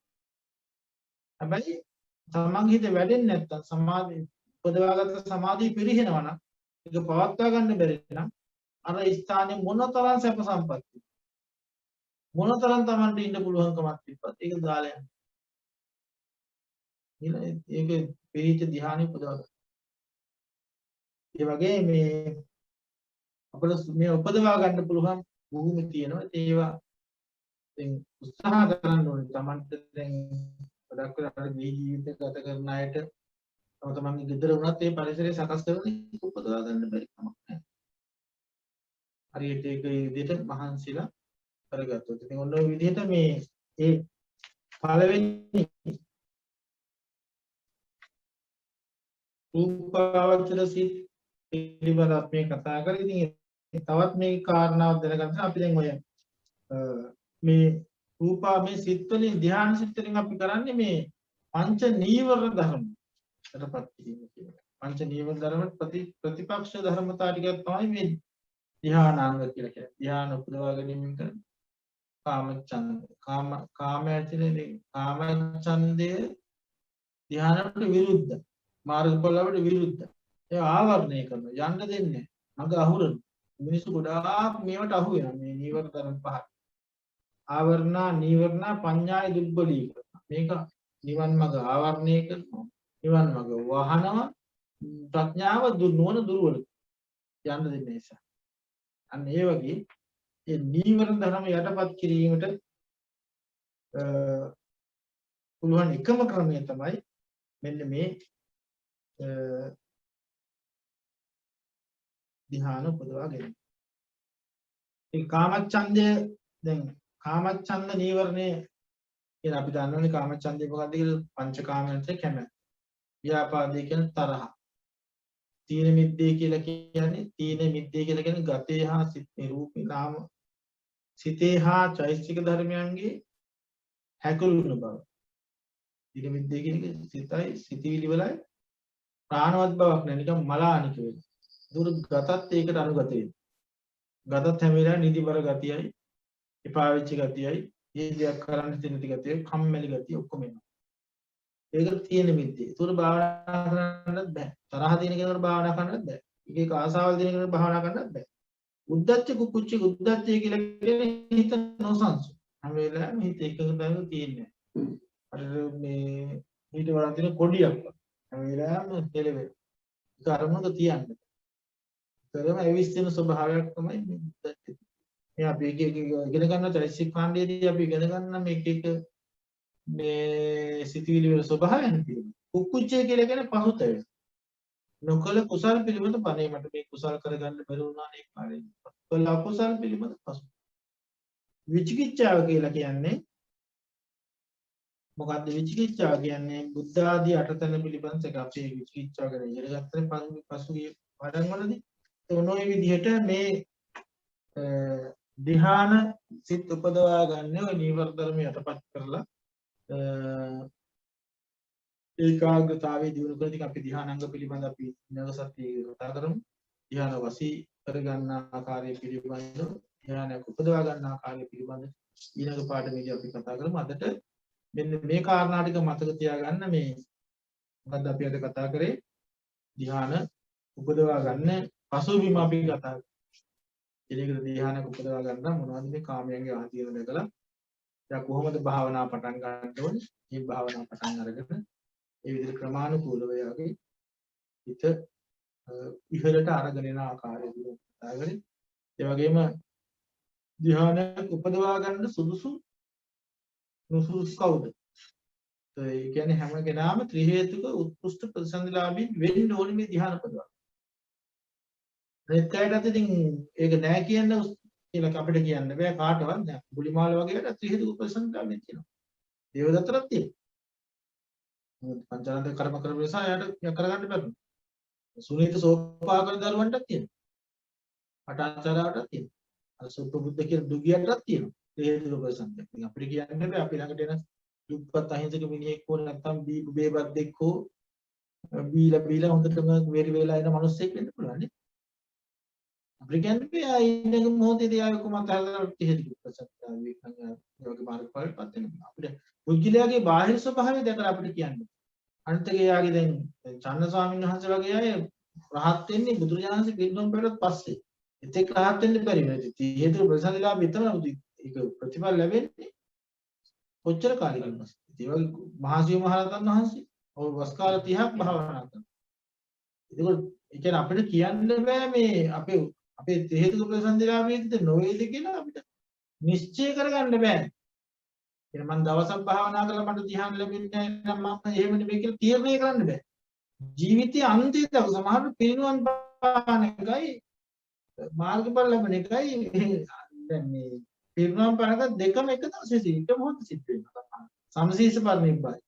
හැබැයි තමන්ගේ හිත වැඩෙන්නේ නැත්තම් සමාධිය උපදවාගත්ත සමාධිය පිරිහෙනවා නම් ඒක පවත්වා ගන්න බැරි නම් අර ස්ථානයේ මොනතරම් සැප සම්පatti මොනතරම් තමන්ට ඉන්න පුළුවන්කමක් තිබ්බත් ඒක දාලා යන්න. ඒක පිරිච්ච ධ්‍යානෙ උපදවා ගන්න. ඒ වගේ මේ අපිට මේ උපදවා ගන්න පුළුවන් භූමි තියෙනවා. ඒවා දැන් උත්සාහ කරන්න ඕනේ. තමන්ට දැන් ගොඩක් වෙලාවට මේ ජීවිත ගත කරන අයට තමන්ගේ ගෙදර වුණත් ඒ පරිසරය සකස් කරගෙන උපදවා ගන්න බැරි කමක් නැහැ. හරියට ඒක විදිහට මහන්සිලා කරගත්තොත්. ඉතින් ඔන්න ඔය විදිහට මේ ඒ පළවෙනි රූපාවචර සිත් පිළිබඳව අපි කතා කරා. ඉතින් තවත් මේ කාරණාවක් දැනගන්න අපි දැන් ඔය මේ රූපා මේ සිත් වලින් ධ්‍යාන සිත් වලින් අපි කරන්නේ මේ පංච නීවරණ ධර්ම යටපත් කිරීම කියලා. පංච නීවරණ ධර්ම ප්‍රතිපක්ෂ ධර්මතා ටිකක් තමයි මේ ධ්‍යානාංග කියලා කියන්නේ. ධ්‍යාන උපදවා ගැනීම කරන්නේ කාමච්ඡන්ද. කාමයන්ට කාමච්ඡන්දය ධ්‍යානට විරුද්ධ. මාර්ගඵලවලට විරුද්ධ. ඒ ආවරණය කරනවා. යන්න දෙන්නේ නැහැ. මග අහුරන. මිනිස්සු ගොඩාක් මේවට අහු වෙනවා. මේ නීවරණ ධර්ම පහ. ආවරණා නීවරණා පඤ්ඤාය දුබ්බලී කරනවා. මේක නිවන් මඟ ආවරණය කරනවා. නිවන් මඟ වහනවා. ප්‍රඥාව නුවණ දුර්වල යන්න දෙන්නේ නැහැ. අන්න ඒ වගේ ඒ නීවරණ ධර්ම යටපත් කිරීමට පුළුවන් එකම ක්‍රමය තමයි මෙන්න මේ ධ්‍යාන උපදවා ගැනීම. ඒ කාමච්ඡන්දය දැන් කාමච්ඡන්ද නීවරණය කියලා අපි දන්නවනේ කාමච්ඡන්දය මොකක්ද කියලා පංචකාමයන්ට කැමැත්ත. ව්‍යාපාදේ කියන්නේ තරහ. තීන මිද්දේ කියලා කියන්නේ ගතේ හා සිතේ රූපේ නාම සිතේ හා චෛතසික ධර්මයන්ගේ හැකලුන බව. තීන මිද්දේ කියන්නේ සිතයි සිතවිලි වලයි ප්‍රාණවත් බවක් නැහැ නිකන් මලානික වෙන. දුර ගතත් ඒකට අනුගත වෙනවා. ගතත් හැම වෙලාවෙම නිදිබර ගතියයි, එපා වෙච්ච ගතියයි, මේ දෙයක් කරන්න තියෙන ගතියයි, කම්මැලි ගතිය ඔක්කොම එනවා. ඒක තියෙන මිද්දේ. ඒතර භාවනා කරන්නත් බෑ. තරහ තියෙන කෙනෙකුට භාවනා කරන්නත් බෑ. එක එක ආසාවල් තියෙන කෙනෙකුට භාවනා කරන්නත් බෑ. උද්දච්ච කුච්ච උද්දච්චය කියලා කියන්නේ හිත නොසන්සුන්. හැම වෙලාවෙම හිත එකඟ බව තියෙන්නේ. අර මේ ඊට වඩා තියෙන කොඩියක්. හැම වෙලාවෙම කෙලෙවෙන. ඒක අරමුණක තියන්නේ. ඒකම අවිස්තන ස්වභාවයක් තමයි මේ උද්දච්චය. මේ අපි එක ඉගෙන ගන්න චෛතසික කාණ්ඩයේදී අපි ඉගෙන ගන්න මේක එක මේ සිතිවිලි වල ස්වභාවයන් පිළිබඳ. කුක්කුච්චය කියලා කියන්නේ පහුතැවෙන. නොකල කුසල් පිළිබඳ පණේ මට මේ කුසල් කරගන්න බැරි වුණා නේ කාලේ. කළ අකුසල් පිළිබඳ පසු. විචිකිච්ඡාව කියලා කියන්නේ මොකද්ද විචිකිච්ඡාව කියන්නේ? බුද්ධ ආදී අටතන පිළිබඳ එක අපේ විචිකිච්ඡාව ගැන ඉගෙන ගත්තේ පසුගිය පාඩම් වලදී. ඔන්න ඔය විදිහට මේ ධ්‍යාන සිත් උපදවා ගන්න ඔය නීවර ධර්ම යටපත් කරලා ඒකාග්‍රතාවයේ දිනු කරන ටික අපි ධ්‍යානාංග පිළිබඳ අපි ඊළඟ සතියේ කතා කරමු. ධ්‍යාන වශී කර ගන්න ආකාරය පිළිබඳ ධ්‍යානයක් උපදවා ගන්න ආකාරය පිළිබඳ ඊළඟ පාඩමේදී අපි කතා කරමු. අදට මෙන්න මේ කාරණා ටික මතක තියාගන්න. මේ මොකද්ද අපි අද කතා කරේ? ධ්‍යාන උපදවා ගන්න පසුබිම අපි කතා කරා. ඊළඟට ධ්‍යානයක් උපදවා ගන්න මොනවද මේ කාමයන්ගේ ආදීන දැකලා දැන් කොහොමද භාවනා පටන් ගන්න ඕනේ? මේ භාවනා පටන් අරගෙන ඒ විදිහට ක්‍රමානුකූලව යාගේ හිත ඉහළට අරගෙන යන ආකාරය දිහාගෙන ඒ වගේම ධ්‍යානයක් උපදවා ගන්න සුදුසු නුසුදුසු කවුද? ඒ කියන්නේ හැම කෙනාම ත්‍රි හේතුක උත්කෘෂ්ඨ ප්‍රතිසන්දිලාභී වෙන්න ඕනේ මේ ධ්‍යාන උපදවා. ඒකයිට ඉතින් ඒක නෑ කියන්න කියලා අපිට කියන්න බෑ කාටවත් නෑ. බුලිමාල වගේට ත්‍රි හේතුක ප්‍රතිසන්දිලාභී තියෙනවා. දේවදත්තට තියෙනවා. පංචානන්ද කර්ම කරපු නිසා එයාට කරගන්න බැහැ. සුනීත සෝපාකර දරුවන්ටත් තියෙනවා. අටාචාරාවටත් තියෙනවා. අර සුප්පබුද්ධ කියන දුගියන්ටත් තියෙනවා. ඒ හේතුක ප්‍රසන්න. ඉතින් අපිට කියන්න බෑ අපි ළඟට එන දුප්පත් අහිංසක මිනිහෙක් හෝ නැත්නම් බීපු බේබද්දෙක් හෝ බීලා හොඳටම වෙරි වෙලා එන මිනිස්සෙක් වෙන්න පුළුවන් නේ. අපිට කියන්න බෑ ඉන්නක මොහොතේදී ආයෙ කොහොමද හදලා හේතුක ප්‍රසන්න වේකන් ඒ වගේ මාර්ගඵලපත් වෙනවා. අපිට පුද්ගලයාගේ බාහිර ස්වභාවය දැකලා අපිට කියන්න. අනිත්ගේ යාගේ දැන් චන්න ස්වාමීන් වහන්සේ වගේ අය රහත් වෙන්නේ බුදුරජාණන් වහන්සේ පිරිනොම් පෙරත් පස්සේ. එතෙක් රහත් වෙන්න බැරි වෙයි. හේතු ප්‍රසන්නලා මෙතන ඒක ප්‍රතිඵල ලැබෙන්නේ කොච්චර කාලෙකින්ද? ඒ වගේ මහසිය මහරහතන් වහන්සේ ඔව් වස් කාල 30ක් භාවනා කරනවා. ඒකෝ ඒ කියන්නේ අපිට කියන්න බෑ මේ අපේ හේතුක ප්‍රසන්නලා වේදිත නොවේද කියලා අපිට නිශ්චය කරගන්න බෑ. එන මම දවසක් භාවනා කරලා මට ධ්‍යාන ලැබෙන්නේ නැහැ නම් මම එහෙම නෙමෙයි කියලා තීරණය කරන්න බෑ. ජීවිතයේ අන්තිමට සමහර පිරිනුවන් පාන එකයි මාර්ගඵල ලැබෙන එකයි දැන් මේ පිරිනුවන් පානක දෙකම එක දවසේ සිද්ධ මොහොත සිද්ධ වෙනවා. සමසීස පරිනිබ්බායි.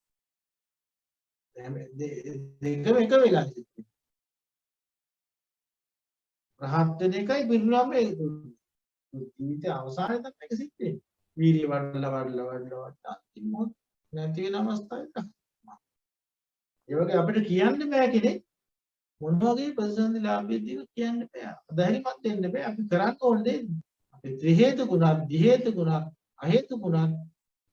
දෙකම එක වෙලාවෙ සිද්ධ වෙනවා. රහත් වෙන එකයි පිරිනුවන් මේ ජීවිතයේ අවසානයේ තමයි ඒක සිද්ධ වෙන්නේ. වීර්ය වඩලා අන්තිම මොහොත නැති වෙන අවස්ථාවක්. ඒ වගේ අපිට කියන්න බෑ කෙනෙක් මොන වගේ ප්‍රතිසන්දිලාභයේදී කියන්න බෑ. අධෛර්යමත් වෙන්න බෑ. අපි කරන්න ඕනේ අපි ත්‍රි හේතු ගුණත්, දි හේතු ගුණත්, අ හේතු ගුණත්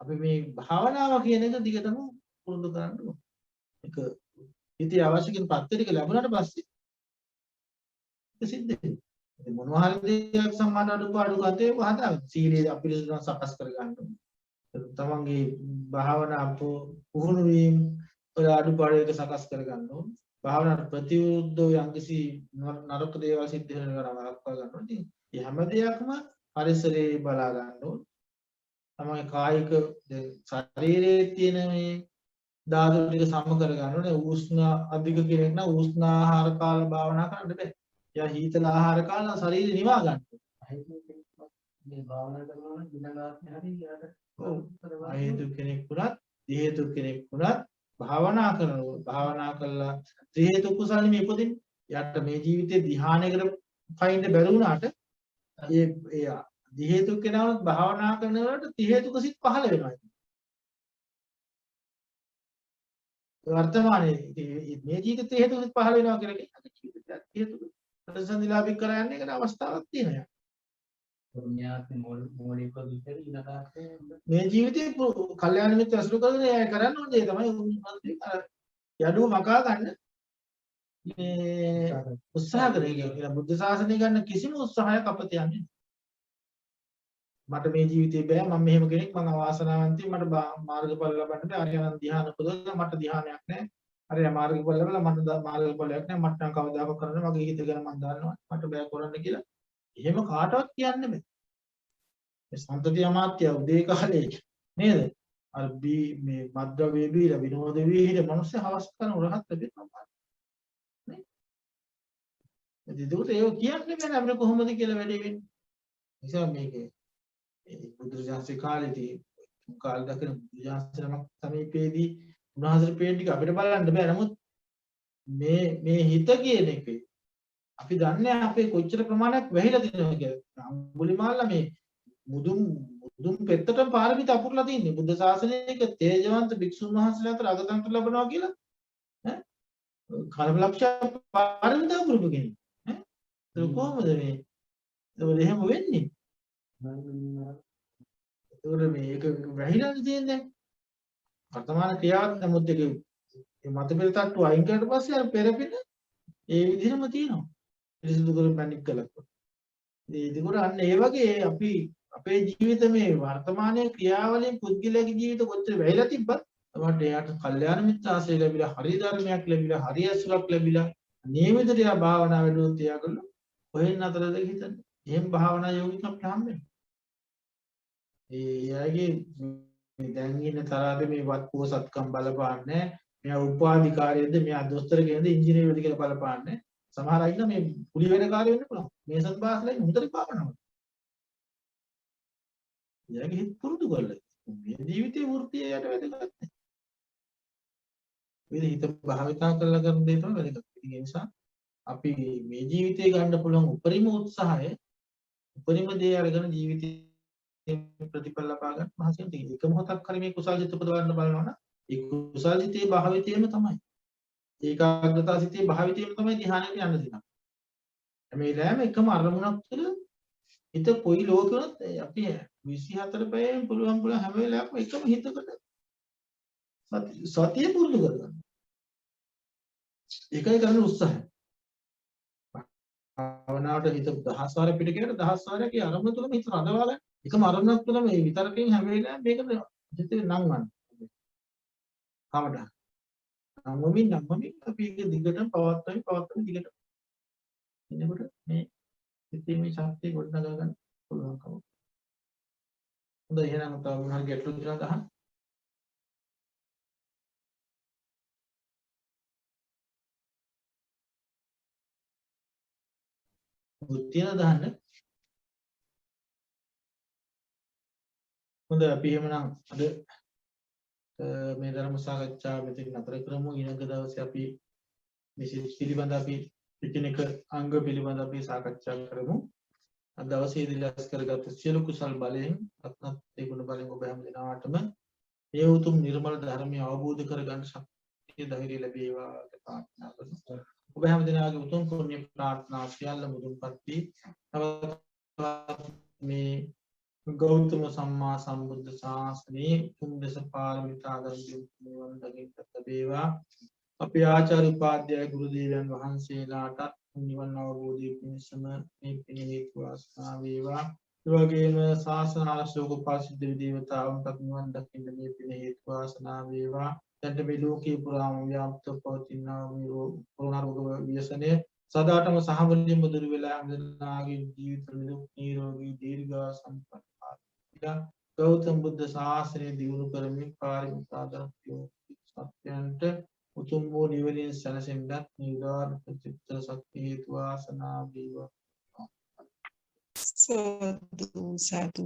අපි මේ භාවනාව කියන එක දිගටම පුරුදු කරන්න ඕනේ. ඒක ඉතින් අවශ්‍ය කියන පත්‍රික ලැබුණාට පස්සේ ඒක සිද්ධ වෙනවා. මොනවා හරි දෙයක් සම්මාන අඩුපාඩු ගතේ හදාගන්න. සීලය අපිරිසුදු සකස් කර ගන්න ඕනේ. තමන්ගේ භාවනා පුහුණු වීම ඔය අඩුපාඩු සකස් කර ගන්න ඕනේ. භාවනාවට ප්‍රතිවිරුද්ධව යම්කිසි නරක දේවල් සිද්ධ වෙනවා වළක්වා ගන්න ඕනේ. ඉතින් හැම දෙයක්ම පරිසරයේ බලා ගන්න ඕනේ. තමයි කායික ශරීරයේ තියෙන මේ ධාතු ටික සම කර ගන්න ඕනේ. උෂ්ණ අධික කෙනෙක් නම් උෂ්ණ ආහාර කාල භාවනා කරන්න බෑ. යා හීතල ආහාර කාල ශරීරය නිවා ගන්න. මේ භාවනා කරනවා නම් දිනගාත්නේ හරි යාට හේතු කෙනෙක් වුණත්, දි හේතු කෙනෙක් වුණත් භාවනා කරනවා. භාවනා කළා ත්‍රි හේතු කුසලෙ මේ ඉපදින්නේ. යාට මේ ජීවිතේ ධ්‍යානයකට පයින්න බැරි වුණාට ඒ දි හේතු කෙනාට භාවනා කරනකොට ත්‍රි හේතුක සිත් පහළ වෙනවා. වර්තමානයේ මේ ජීවිතේ ත්‍රි හේතුක සිත් පහළ වෙනවා කියලා කියන්නේ ජීවිතය හේතු ප්‍රතිසන්දිලාභී කරයන්නේ කියන අවස්ථාවක් තියෙනවා. මේ ජීවිතේ කල්යාණ මිත්‍ර අසුර කරගෙන එයා කරන්න ඕනේ තමයි යඩුව මකා ගන්න මේ උත්සාහ කරගෙන කියලා බුද්ධ ශාසනය ගන්න කිසිම උත්සාහයක් අපත යන්නේ මට මේ ජීවිතේ බෑ මම මෙහෙම කෙනෙක් මම අවාසනාවන්තයි මට මාර්ගඵල ලබන්න බෑ අරියන් ධ්‍යාන උපදවලා මට ධ්‍යානයක් නැහැ අරිය මාර්ගඵල ලැබලා මට මාර්ගඵලයක් නැහැ මට නම් කවදාකවත් කරන්න මගේ හිත ගැන මම දන්නවා මට බෑ කරන්න කියලා එහෙම කාටවත් කියන්න බෑ මේ සම්පති අමාත්‍ය උදේ කාලේ නේද අර මේ මද්ද්‍රව්‍ය බීලා විනෝද වීහිර මිනිස්සු හවස් කරන උරහත් ලැබෙනවා නේ එදිදුට ඒක කියන්නේ බෑ අපිට කොහොමද කියලා වැඩේ වෙන්නේ නිසා මේකේ බුදුසසුනේ කාලේදී කාල දකින බුදුජානක සමීපයේදී උන්වහන්සේ පේන ටික අපිට බලන්න බෑ. නමුත් මේ හිත කියන එකේ අපි දන්නේ අපේ කොච්චර ප්‍රමාණයක් වැහිලා තියෙනවද කියලා. අඟුලිමාලා මේ මුදුන් පෙත්තටම පාරමිත අපුරලා තින්නේ. බුද්ධ ශාසනයක තේජවන්ත භික්ෂුන් වහන්සේලා අතර අගතන්ට ලැබනවා කියලා ඈ කල්පලක්ෂ පාරමිත අපුරපු කෙනෙක් ඈ ඒක කොහොමද මේ ඒක එහෙම වෙන්නේ? ඒකට මේක වැහිලානේ තියෙන්නේ. වර්තමාන ක්‍රියාවත් නමුත් ඒක මත පෙර තට්ටු අයින් කරලා පස්සේ අර පෙරපින ඒ විදිහම තියෙනවා. පිරිසිදු කර පැනික් කළා. ඒකෝර අන්න ඒ වගේ අපි අපේ ජීවිත මේ වර්තමානයේ ක්‍රියාවලින් පුද්ගලයාගේ ජීවිත කොච්චර වැහිලා තිබ්බත් අපට එයාට කල්යාණ මිත්‍ර ආශ්‍රය ලැබිලා හරි ධර්මයක් ලැබිලා හරි ඇසුරක් ලැබිලා නියමිතව එයා භාවනා වැඩුවොත් එයා කළු කොහෙන් අතරද හිතන්නේ. එහෙම භාවනා යෝගික අපට හම්බෙන්නේ. එයාගේ දැන් ඉන්න තරාද මේ වත් පොසත්කම් බලපාන්නේ. මෙයා උපාධිකාරියද මෙයා දොස්තර කෙනෙක්ද ඉංජිනේරුවද කියලා බලපාන්නේ. සමහර අය ඉන්න මේ පුලි වෙන කාර්ය වෙන්න පුළුවන්. මේසත් බාස්ලා ඉන්න හොඳට භාවනාව. එයාගේ හිත පුරුදු කරලා. මේ ජීවිතේ වෘත්තිය යට වැදගත් නැහැ. මේ හිත භාවිතා කරලා කරන දේ තමයි වැදගත්. ඒ නිසා අපි මේ ජීවිතේ ගන්න පුළුවන් උපරිම උත්සාහය උපරිම දේ අරගෙන ජීවිතේ ප්‍රතිඵල ලබා ගන්න මහසින් තියෙනවා. එක මොහොතක් හරි මේ කුසල් සිත උපදවන්න බලනවා නම් ඒ කුසල් සිතේ භාවිතයම තමයි. ඒකාග්‍රතාව සිතේ භාවිතයම තමයි ධ්‍යානෙට යන්න දෙනවා. මේ රැම එකම අරමුණක් තුළ හිත කොයි ලෝකෙවත් අපි 24 පැයෙන් පුළුවන් හැම වෙලාවකම එකම හිතකට සතිය පුරුදු කරගන්න. ඒකයි කරන උත්සාහය. භාවනාවට හිත 10 වාර පිට කියලා 10 වාරයක් ඒ අරමුණ තුළම හිත රඳවා ගන්න. එකම අරමුණක් තුළ මේ විතරකින් හැම වෙලාවෙම මේක හිතේ නංවන්න. කමඩ. නම්වමින් අපි ඒක දිගටම පවත්වමින් දිගට. එනකොට මේ හිතේ මේ ශක්තිය ගොඩනගා ගන්න පුළුවන්කම. හොඳයි එහෙනම් තව මොනවා ගැටලු තියෙනවද අහන්න? බුද්ධියන දාන්න. හොඳයි අපි එහෙමනම් අද මේ ධර්ම සාකච්ඡාව මෙතන නතර කරමු. ඊළඟ දවසේ අපි විශේෂ පිළිබඳ අපි එකිනෙක අංග පිළිබඳ අපි සාකච්ඡා කරමු. අද දවසේදී ලැස් කරගත් සියලු කුසල් බලයෙන් රත්නත්‍රි ගුණ බලයෙන් ඔබ හැම දිනාටම මේ උතුම් නිර්මල ධර්මය අවබෝධ කරගන්න ශක්තිය ධෛර්යය ලැබේවා කියලා ප්‍රාර්ථනා කරනවා. ඔබ හැම දිනාගේ උතුම් පුණ්‍ය ප්‍රාර්ථනා සියල්ල මුදුන්පත් වී තවත් මේ ගෞතම සම්මා සම්බුද්ධ ශාසනයේ උතුම් දස පාරමිතා ධර්ම නිවන් දකින්නට ලැබේවා. අපේ ආචාර්ය උපාධ්‍යාය ගුරු දේවයන් වහන්සේලාටත් නිවන් අවබෝධය පිණිසම මේ පින හේතු වාසනා වේවා. ඒ වගේම ශාසන ආශෝක පාසිද්ධ දේවතාවුන්ටත් නිවන් දකින්න මේ පින හේතු වාසනා වේවා. දැන් මේ ලෝකේ පුරාම ව්‍යාප්ත පවතිනා මේ කොරෝනා රෝග ව්‍යසනය සදාටම සහවලින්ම දුරු වෙලා හැමදෙනාගේ ජීවිත නිරෝගී දීර්ඝ සම්පන්න ගෞතම බුද්ධ ශාසනය දියුණු කරමින් පාරමිතා ධර්ම සත්‍යයන්ට උතුම් වූ නිවනින් සැනසෙන්නත් නිරාර්ථ චිත්ත ශක්තිය හේතු වාසනා වේවා. සාදු සාදු.